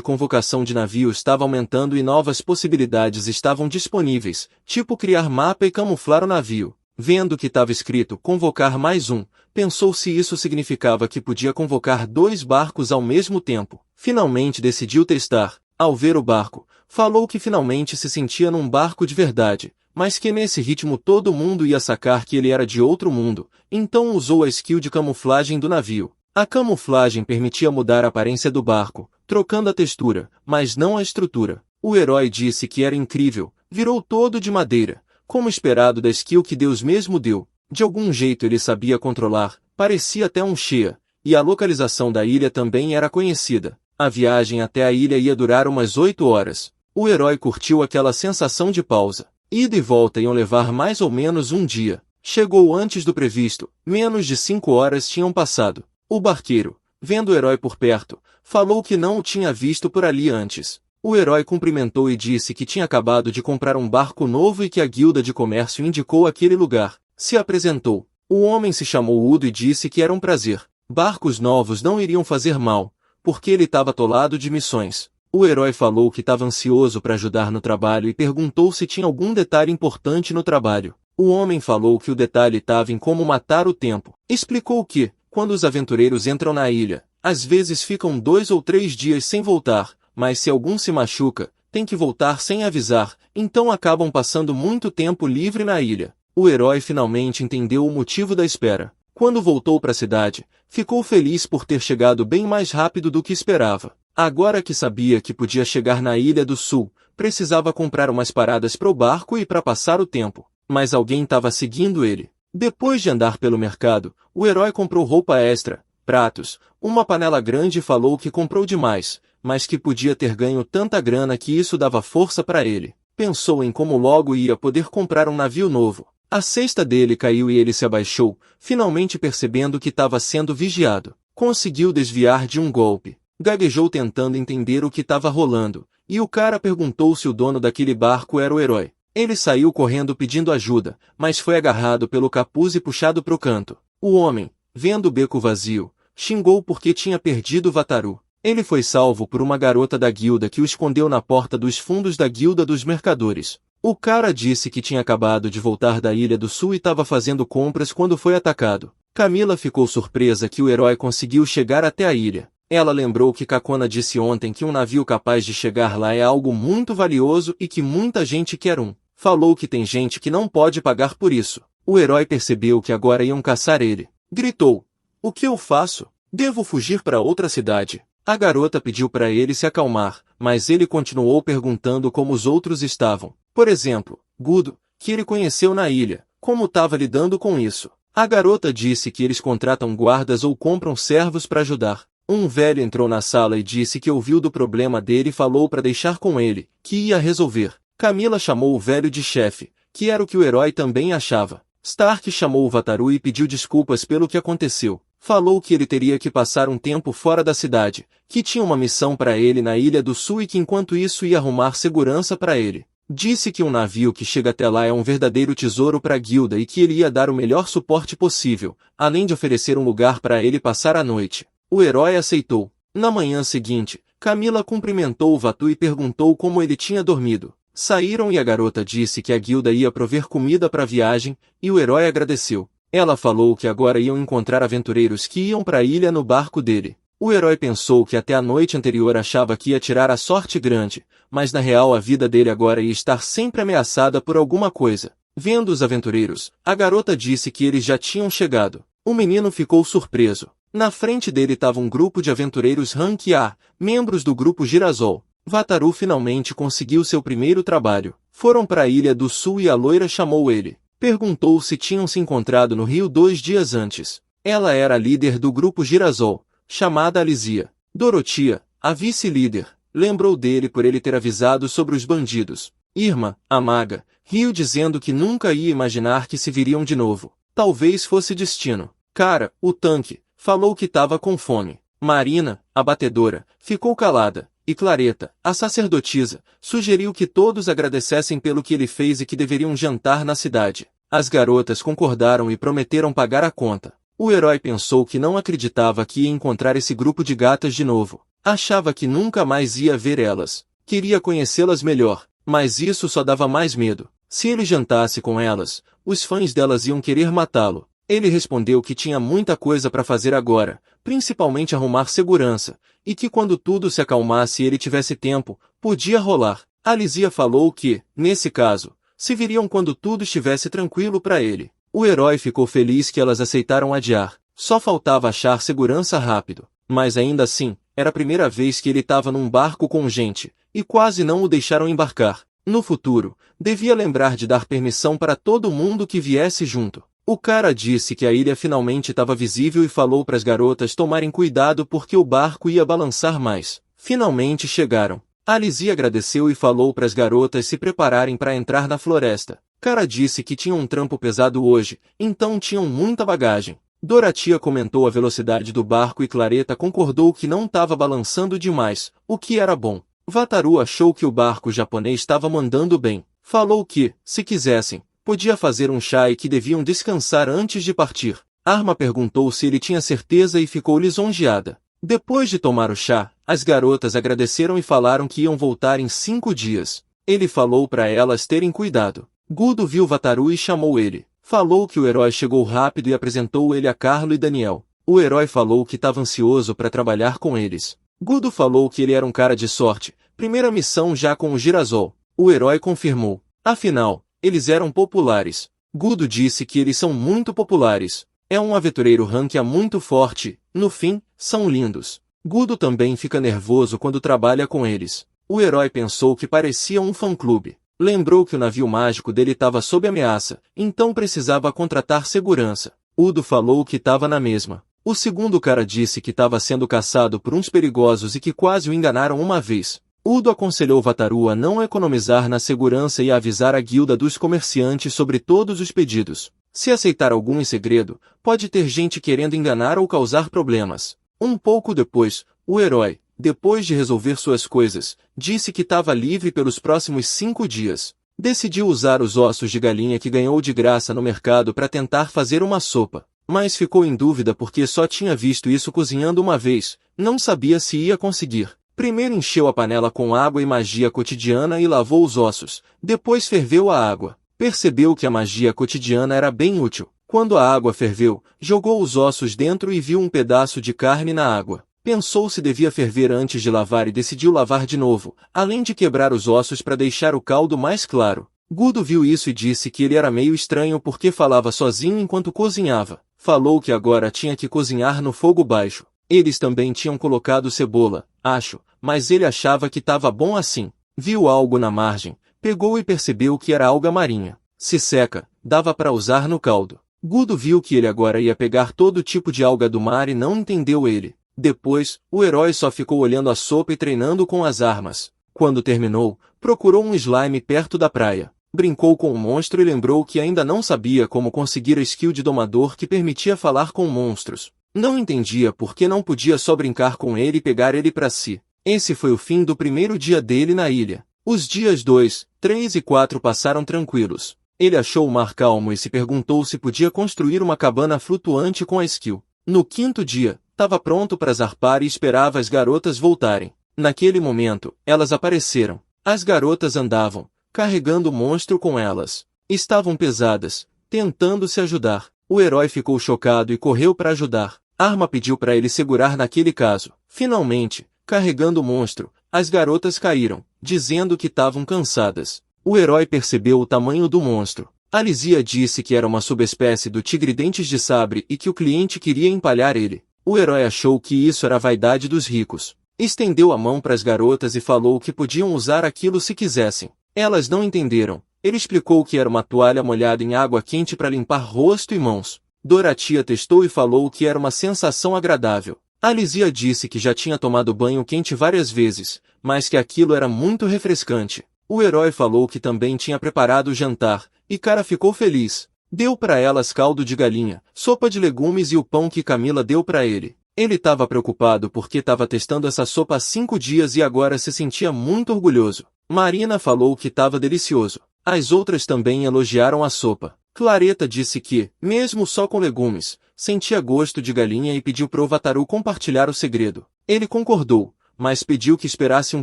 convocação de navio estava aumentando e novas possibilidades estavam disponíveis, tipo criar mapa e camuflar o navio. Vendo que estava escrito convocar mais um, pensou se isso significava que podia convocar 2 barcos ao mesmo tempo. Finalmente decidiu testar. Ao ver o barco, falou que finalmente se sentia num barco de verdade, mas que nesse ritmo todo mundo ia sacar que ele era de outro mundo, então usou a skill de camuflagem do navio. A camuflagem permitia mudar a aparência do barco, trocando a textura, mas não a estrutura. O herói disse que era incrível, virou todo de madeira, como esperado da skill que Deus mesmo deu. De algum jeito ele sabia controlar, parecia até um Shea, e a localização da ilha também era conhecida. A viagem até a ilha ia durar umas 8 horas. O herói curtiu aquela sensação de pausa. Ida e volta iam levar mais ou menos um dia. Chegou antes do previsto, menos de 5 horas tinham passado. O barqueiro, vendo o herói por perto, falou que não o tinha visto por ali antes. O herói cumprimentou e disse que tinha acabado de comprar um barco novo e que a guilda de comércio indicou aquele lugar. Se apresentou. O homem se chamou Udo e disse que era um prazer. Barcos novos não iriam fazer mal, porque ele estava atolado de missões. O herói falou que estava ansioso para ajudar no trabalho e perguntou se tinha algum detalhe importante no trabalho. O homem falou que o detalhe estava em como matar o tempo. Explicou que, quando os aventureiros entram na ilha, às vezes ficam 2 ou 3 dias sem voltar, mas se algum se machuca, tem que voltar sem avisar, então acabam passando muito tempo livre na ilha. O herói finalmente entendeu o motivo da espera. Quando voltou para a cidade, ficou feliz por ter chegado bem mais rápido do que esperava. Agora que sabia que podia chegar na Ilha do Sul, precisava comprar umas paradas para o barco e para passar o tempo. Mas alguém estava seguindo ele. Depois de andar pelo mercado, o herói comprou roupa extra, pratos, uma panela grande e falou que comprou demais, mas que podia ter ganho tanta grana que isso dava força para ele. Pensou em como logo ia poder comprar um navio novo. A cesta dele caiu e ele se abaixou, finalmente percebendo que estava sendo vigiado. Conseguiu desviar de um golpe. Gaguejou tentando entender o que estava rolando, e o cara perguntou se o dono daquele barco era o herói. Ele saiu correndo pedindo ajuda, mas foi agarrado pelo capuz e puxado pro canto. O homem, vendo o beco vazio, xingou porque tinha perdido Vataru. Ele foi salvo por uma garota da guilda que o escondeu na porta dos fundos da guilda dos mercadores. O cara disse que tinha acabado de voltar da Ilha do Sul e estava fazendo compras quando foi atacado. Camila ficou surpresa que o herói conseguiu chegar até a ilha. Ela lembrou que Kakona disse ontem que um navio capaz de chegar lá é algo muito valioso e que muita gente quer um. Falou que tem gente que não pode pagar por isso. O herói percebeu que agora iam caçar ele. Gritou: "O que eu faço? Devo fugir para outra cidade." A garota pediu para ele se acalmar, mas ele continuou perguntando como os outros estavam. Por exemplo, Gudo, que ele conheceu na ilha, como estava lidando com isso. A garota disse que eles contratam guardas ou compram servos para ajudar. Um velho entrou na sala e disse que ouviu do problema dele e falou para deixar com ele, que ia resolver. Camila chamou o velho de chefe, que era o que o herói também achava. Stark chamou o Vataru e pediu desculpas pelo que aconteceu. Falou que ele teria que passar um tempo fora da cidade, que tinha uma missão para ele na Ilha do Sul e que enquanto isso ia arrumar segurança para ele. Disse que um navio que chega até lá é um verdadeiro tesouro para a guilda e que ele ia dar o melhor suporte possível, além de oferecer um lugar para ele passar a noite. O herói aceitou. Na manhã seguinte, Camila cumprimentou o Vatu e perguntou como ele tinha dormido. Saíram e a garota disse que a guilda ia prover comida para a viagem, e o herói agradeceu. Ela falou que agora iam encontrar aventureiros que iam para a ilha no barco dele. O herói pensou que até a noite anterior achava que ia tirar a sorte grande, mas na real a vida dele agora ia estar sempre ameaçada por alguma coisa. Vendo os aventureiros, a garota disse que eles já tinham chegado. O menino ficou surpreso. Na frente dele estava um grupo de aventureiros Rank A, membros do grupo Girasol. Vataru finalmente conseguiu seu primeiro trabalho. Foram para a Ilha do Sul e a loira chamou ele. Perguntou se tinham se encontrado no rio 2 dias antes. Ela era a líder do grupo Girasol, chamada Alisia. Dorotia, a vice-líder, lembrou dele por ele ter avisado sobre os bandidos. Irma, a maga, riu dizendo que nunca ia imaginar que se viriam de novo. Talvez fosse destino. Cara, o tanque, falou que estava com fome. Marina, a batedora, ficou calada, e Clareta, a sacerdotisa, sugeriu que todos agradecessem pelo que ele fez e que deveriam jantar na cidade. As garotas concordaram e prometeram pagar a conta. O herói pensou que não acreditava que ia encontrar esse grupo de gatas de novo. Achava que nunca mais ia ver elas. Queria conhecê-las melhor, mas isso só dava mais medo. Se ele jantasse com elas, os fãs delas iam querer matá-lo. Ele respondeu que tinha muita coisa para fazer agora, principalmente arrumar segurança, e que quando tudo se acalmasse e ele tivesse tempo, podia rolar. A Lizia falou que, nesse caso, se viriam quando tudo estivesse tranquilo para ele. O herói ficou feliz que elas aceitaram adiar. Só faltava achar segurança rápido. Mas ainda assim, era a primeira vez que ele estava num barco com gente, e quase não o deixaram embarcar. No futuro, devia lembrar de dar permissão para todo mundo que viesse junto. O cara disse que a ilha finalmente estava visível e falou para as garotas tomarem cuidado porque o barco ia balançar mais. Finalmente chegaram. A Lizzie agradeceu e falou para as garotas se prepararem para entrar na floresta. Cara disse que tinham um trampo pesado hoje, então tinham muita bagagem. Doratia comentou a velocidade do barco e Clareta concordou que não estava balançando demais, o que era bom. Wataru achou que o barco japonês estava mandando bem. Falou que, se quisessem, podia fazer um chá e que deviam descansar antes de partir. Arma perguntou se ele tinha certeza e ficou lisonjeada. Depois de tomar o chá, as garotas agradeceram e falaram que iam voltar em 5 dias. Ele falou para elas terem cuidado. Gudo viu Wataru e chamou ele. Falou que o herói chegou rápido e apresentou ele a Carlo e Daniel. O herói falou que estava ansioso para trabalhar com eles. Gudo falou que ele era um cara de sorte. Primeira missão já com o Girasol. O herói confirmou. Afinal, eles eram populares. Gudo disse que eles são muito populares. É um aventureiro ranqueia muito forte. No fim, são lindos. Gudo também fica nervoso quando trabalha com eles. O herói pensou que parecia um fã-clube. Lembrou que o navio mágico dele estava sob ameaça, então precisava contratar segurança. Udo falou que estava na mesma. O segundo cara disse que estava sendo caçado por uns perigosos e que quase o enganaram uma vez. Udo aconselhou Wataru a não economizar na segurança e a avisar a guilda dos comerciantes sobre todos os pedidos. Se aceitar algum em segredo, pode ter gente querendo enganar ou causar problemas. Um pouco depois, o herói, depois de resolver suas coisas, disse que estava livre pelos próximos 5 dias. Decidiu usar os ossos de galinha que ganhou de graça no mercado para tentar fazer uma sopa. Mas ficou em dúvida porque só tinha visto isso cozinhando uma vez, não sabia se ia conseguir. Primeiro encheu a panela com água e magia cotidiana e lavou os ossos, depois ferveu a água. Percebeu que a magia cotidiana era bem útil. Quando a água ferveu, jogou os ossos dentro e viu um pedaço de carne na água. Pensou se devia ferver antes de lavar e decidiu lavar de novo, além de quebrar os ossos para deixar o caldo mais claro. Gudo viu isso e disse que ele era meio estranho porque falava sozinho enquanto cozinhava. Falou que agora tinha que cozinhar no fogo baixo. Eles também tinham colocado cebola, acho, mas ele achava que estava bom assim. Viu algo na margem, pegou e percebeu que era alga marinha. Se seca, dava para usar no caldo. Gudo viu que ele agora ia pegar todo tipo de alga do mar e não entendeu ele. Depois, o herói só ficou olhando a sopa e treinando com as armas. Quando terminou, procurou um slime perto da praia. Brincou com o monstro e lembrou que ainda não sabia como conseguir a skill de domador que permitia falar com monstros. Não entendia por que não podia só brincar com ele e pegar ele para si. Esse foi o fim do primeiro dia dele na ilha. Os dias 2, 3 e 4 passaram tranquilos. Ele achou o mar calmo e se perguntou se podia construir uma cabana flutuante com a skill. No 5º dia, estava pronto para zarpar e esperava as garotas voltarem. Naquele momento, elas apareceram. As garotas andavam, carregando o monstro com elas. Estavam pesadas, tentando se ajudar. O herói ficou chocado e correu para ajudar. Arma pediu para ele segurar naquele caso. Finalmente, carregando o monstro, as garotas caíram, dizendo que estavam cansadas. O herói percebeu o tamanho do monstro. A Lizia disse que era uma subespécie do tigre dentes de sabre e que o cliente queria empalhar ele. O herói achou que isso era a vaidade dos ricos. Estendeu a mão para as garotas e falou que podiam usar aquilo se quisessem. Elas não entenderam. Ele explicou que era uma toalha molhada em água quente para limpar rosto e mãos. Doratia testou e falou que era uma sensação agradável. A Lizia disse que já tinha tomado banho quente várias vezes, mas que aquilo era muito refrescante. O herói falou que também tinha preparado o jantar, e Cara ficou feliz. Deu para elas caldo de galinha, sopa de legumes e o pão que Camila deu para ele. Ele estava preocupado porque estava testando essa sopa há 5 dias e agora se sentia muito orgulhoso. Marina falou que estava delicioso. As outras também elogiaram a sopa. Clareta disse que, mesmo só com legumes, sentia gosto de galinha e pediu pro Vataru compartilhar o segredo. Ele concordou, mas pediu que esperasse um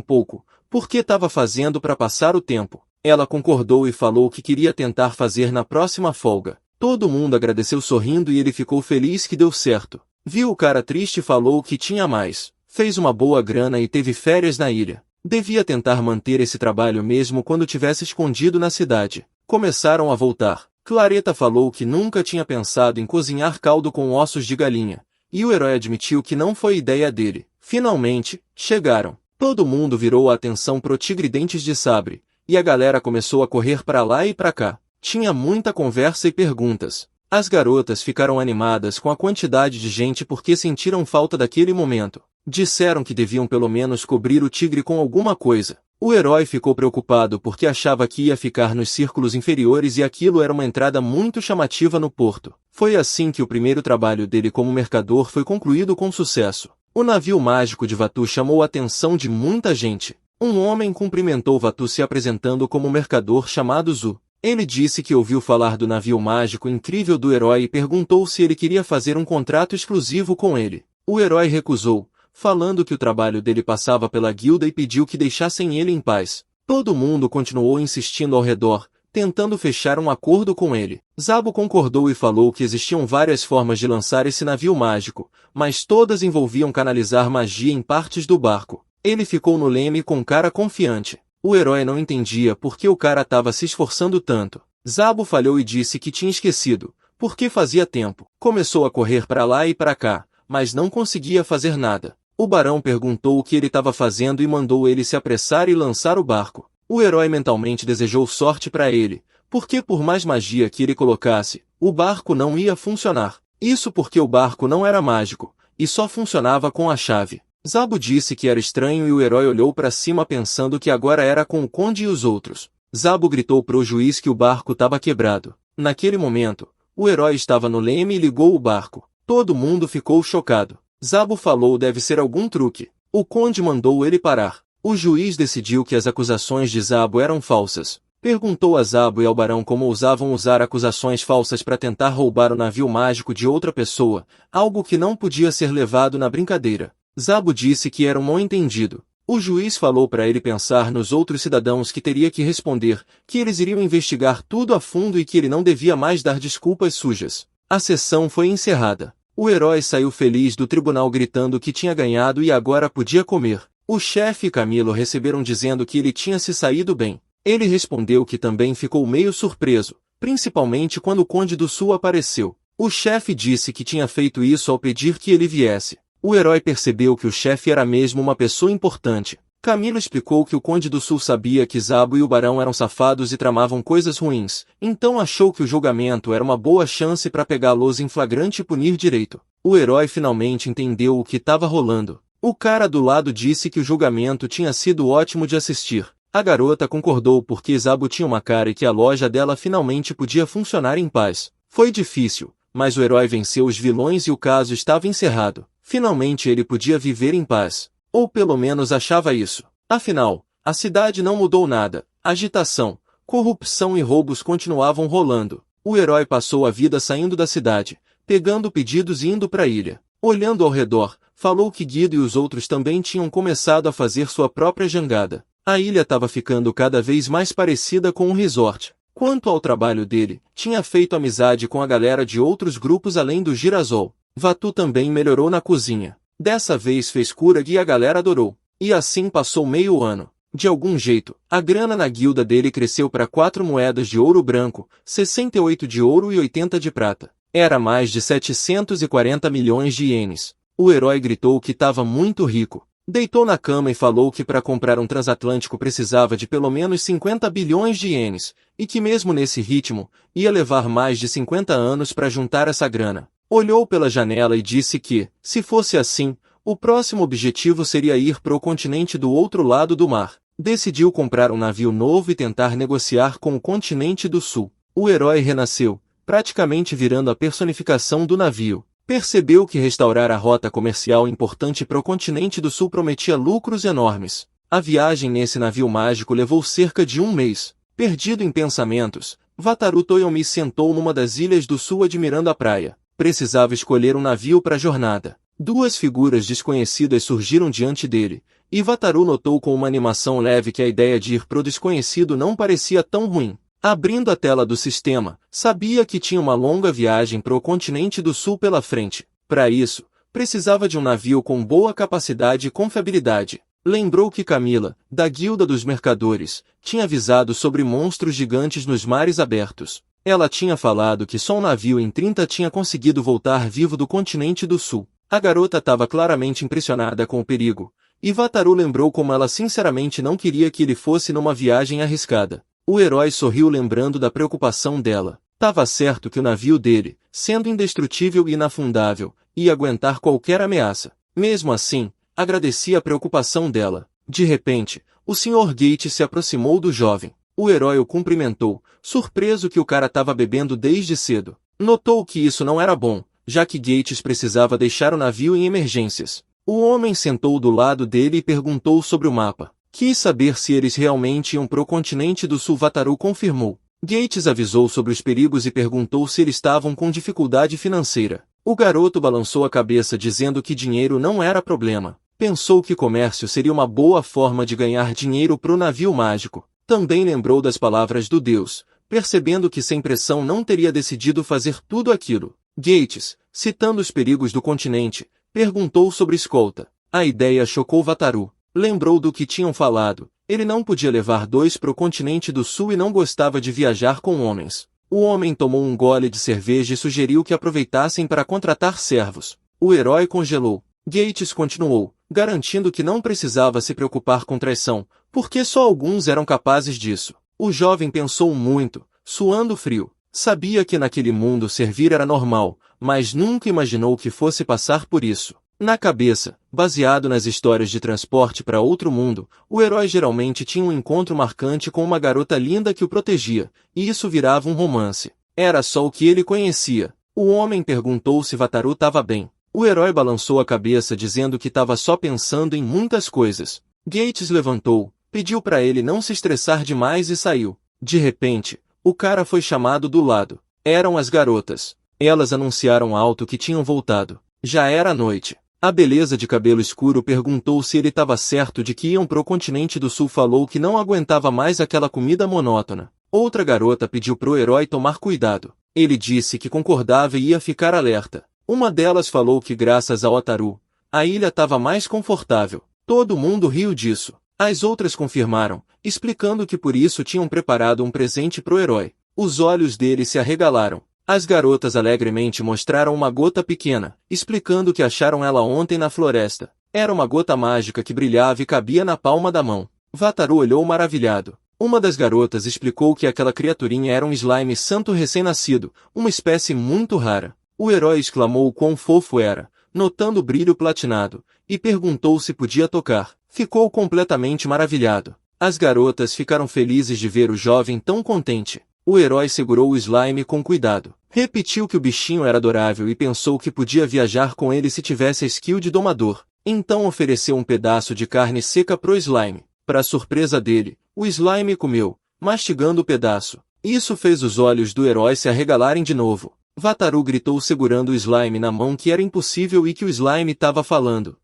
pouco, porque estava fazendo para passar o tempo. Ela concordou e falou que queria tentar fazer na próxima folga. Todo mundo agradeceu sorrindo e ele ficou feliz que deu certo. Viu o cara triste e falou que tinha mais. Fez uma boa grana e teve férias na ilha. Devia tentar manter esse trabalho mesmo quando tivesse escondido na cidade. Começaram a voltar. Clareta falou que nunca tinha pensado em cozinhar caldo com ossos de galinha, e o herói admitiu que não foi ideia dele. Finalmente, chegaram. Todo mundo virou a atenção pro tigre dentes de sabre, e a galera começou a correr para lá e para cá. Tinha muita conversa e perguntas. As garotas ficaram animadas com a quantidade de gente porque sentiram falta daquele momento. Disseram que deviam pelo menos cobrir o tigre com alguma coisa. O herói ficou preocupado porque achava que ia ficar nos círculos inferiores e aquilo era uma entrada muito chamativa no porto. Foi assim que o primeiro trabalho dele como mercador foi concluído com sucesso. O navio mágico de Vaatu chamou a atenção de muita gente. Um homem cumprimentou Vaatu se apresentando como mercador chamado Zu. Ele disse que ouviu falar do navio mágico incrível do herói e perguntou se ele queria fazer um contrato exclusivo com ele. O herói recusou, falando que o trabalho dele passava pela guilda e pediu que deixassem ele em paz. Todo mundo continuou insistindo ao redor, tentando fechar um acordo com ele. Zabo concordou e falou que existiam várias formas de lançar esse navio mágico, mas todas envolviam canalizar magia em partes do barco. Ele ficou no leme com cara confiante. O herói não entendia por que o cara estava se esforçando tanto. Zabo falhou e disse que tinha esquecido, porque fazia tempo. Começou a correr para lá e para cá, mas não conseguia fazer nada. O barão perguntou o que ele estava fazendo e mandou ele se apressar e lançar o barco. O herói mentalmente desejou sorte para ele, porque por mais magia que ele colocasse, o barco não ia funcionar. Isso porque o barco não era mágico, e só funcionava com a chave. Zabo disse que era estranho e o herói olhou para cima pensando que agora era com o conde e os outros. Zabo gritou pro juiz que o barco estava quebrado. Naquele momento, o herói estava no leme e ligou o barco. Todo mundo ficou chocado. Zabo falou deve ser algum truque. O conde mandou ele parar. O juiz decidiu que as acusações de Zabo eram falsas. Perguntou a Zabo e ao barão como ousavam usar acusações falsas para tentar roubar o navio mágico de outra pessoa, algo que não podia ser levado na brincadeira. Zabo disse que era um mal-entendido. O juiz falou para ele pensar nos outros cidadãos que teria que responder, que eles iriam investigar tudo a fundo e que ele não devia mais dar desculpas sujas. A sessão foi encerrada. O herói saiu feliz do tribunal gritando que tinha ganhado e agora podia comer. O chefe e Camilo receberam dizendo que ele tinha se saído bem. Ele respondeu que também ficou meio surpreso, principalmente quando o Conde do Sul apareceu. O chefe disse que tinha feito isso ao pedir que ele viesse. O herói percebeu que o chefe era mesmo uma pessoa importante. Camilo explicou que o Conde do Sul sabia que Zabo e o Barão eram safados e tramavam coisas ruins, então achou que o julgamento era uma boa chance para pegá-los em flagrante e punir direito. O herói finalmente entendeu o que estava rolando. O cara do lado disse que o julgamento tinha sido ótimo de assistir. A garota concordou porque Zabo tinha uma cara e que a loja dela finalmente podia funcionar em paz. Foi difícil, mas o herói venceu os vilões e o caso estava encerrado. Finalmente ele podia viver em paz. Ou pelo menos achava isso. Afinal, a cidade não mudou nada. Agitação, corrupção e roubos continuavam rolando. O herói passou a vida saindo da cidade, pegando pedidos e indo para a ilha. Olhando ao redor, falou que Guido e os outros também tinham começado a fazer sua própria jangada. A ilha estava ficando cada vez mais parecida com um resort. Quanto ao trabalho dele, tinha feito amizade com a galera de outros grupos além do Girasol. Vaatu também melhorou na cozinha. Dessa vez fez cura e a galera adorou. E assim passou meio ano. De algum jeito, a grana na guilda dele cresceu para 4 moedas de ouro branco, 68 de ouro e 80 de prata. Era mais de 740 milhões de ienes. O herói gritou que estava muito rico. Deitou na cama e falou que para comprar um transatlântico precisava de pelo menos 50 bilhões de ienes, e que mesmo nesse ritmo, ia levar mais de 50 anos para juntar essa grana. Olhou pela janela e disse que, se fosse assim, o próximo objetivo seria ir para o continente do outro lado do mar. Decidiu comprar um navio novo e tentar negociar com o continente do sul. O herói renasceu, praticamente virando a personificação do navio. Percebeu que restaurar a rota comercial importante para o continente do sul prometia lucros enormes. A viagem nesse navio mágico levou cerca de um mês. Perdido em pensamentos, Wataru Toyomi sentou numa das ilhas do sul admirando a praia. Precisava escolher um navio para a jornada. Duas figuras desconhecidas surgiram diante dele, e Wataru notou com uma animação leve que a ideia de ir pro desconhecido não parecia tão ruim. Abrindo a tela do sistema, sabia que tinha uma longa viagem para o continente do sul pela frente. Para isso, precisava de um navio com boa capacidade e confiabilidade. Lembrou que Camila, da Guilda dos Mercadores, tinha avisado sobre monstros gigantes nos mares abertos. Ela tinha falado que só um navio em 30 tinha conseguido voltar vivo do continente do sul. A garota estava claramente impressionada com o perigo, e Wataru lembrou como ela sinceramente não queria que ele fosse numa viagem arriscada. O herói sorriu lembrando da preocupação dela. Tava certo que o navio dele, sendo indestrutível e inafundável, ia aguentar qualquer ameaça. Mesmo assim, agradecia a preocupação dela. De repente, o Sr. Gates se aproximou do jovem. O herói o cumprimentou, surpreso que o cara estava bebendo desde cedo. Notou que isso não era bom, já que Gates precisava deixar o navio em emergências. O homem sentou do lado dele e perguntou sobre o mapa. Quis saber se eles realmente iam pro continente do sul. Wataru confirmou. Gates avisou sobre os perigos e perguntou se eles estavam com dificuldade financeira. O garoto balançou a cabeça dizendo que dinheiro não era problema. Pensou que comércio seria uma boa forma de ganhar dinheiro pro navio mágico. Também lembrou das palavras do deus, percebendo que sem pressão não teria decidido fazer tudo aquilo. Gates, citando os perigos do continente, perguntou sobre escolta. A ideia chocou Wataru. Lembrou do que tinham falado. Ele não podia levar dois pro continente do sul e não gostava de viajar com homens. O homem tomou um gole de cerveja e sugeriu que aproveitassem para contratar servos. O herói congelou. Gates continuou, garantindo que não precisava se preocupar com traição, porque só alguns eram capazes disso. O jovem pensou muito, suando frio. Sabia que naquele mundo servir era normal, mas nunca imaginou que fosse passar por isso. Na cabeça, baseado nas histórias de transporte para outro mundo, o herói geralmente tinha um encontro marcante com uma garota linda que o protegia, e isso virava um romance. Era só o que ele conhecia. O homem perguntou se Wataru estava bem. O herói balançou a cabeça dizendo que estava só pensando em muitas coisas. Gates levantou, pediu para ele não se estressar demais e saiu. De repente, o cara foi chamado do lado. Eram as garotas. Elas anunciaram alto que tinham voltado. Já era noite. A beleza de cabelo escuro perguntou se ele estava certo de que iam pro continente do sul. Falou que não aguentava mais aquela comida monótona. Outra garota pediu pro herói tomar cuidado. Ele disse que concordava e ia ficar alerta. Uma delas falou que graças a Wataru, a ilha estava mais confortável. Todo mundo riu disso. As outras confirmaram, explicando que por isso tinham preparado um presente pro herói. Os olhos dele se arregalaram. As garotas alegremente mostraram uma gota pequena, explicando que acharam ela ontem na floresta. Era uma gota mágica que brilhava e cabia na palma da mão. Wataru olhou maravilhado. Uma das garotas explicou que aquela criaturinha era um slime santo recém-nascido, uma espécie muito rara. O herói exclamou o quão fofo era, notando o brilho platinado, e perguntou se podia tocar. Ficou completamente maravilhado. As garotas ficaram felizes de ver o jovem tão contente. O herói segurou o slime com cuidado. Repetiu que o bichinho era adorável e pensou que podia viajar com ele se tivesse a skill de domador. Então ofereceu um pedaço de carne seca pro slime. Para surpresa dele, o slime comeu, mastigando o pedaço. Isso fez os olhos do herói se arregalarem de novo. Wataru gritou segurando o slime na mão que era impossível e que o slime estava falando.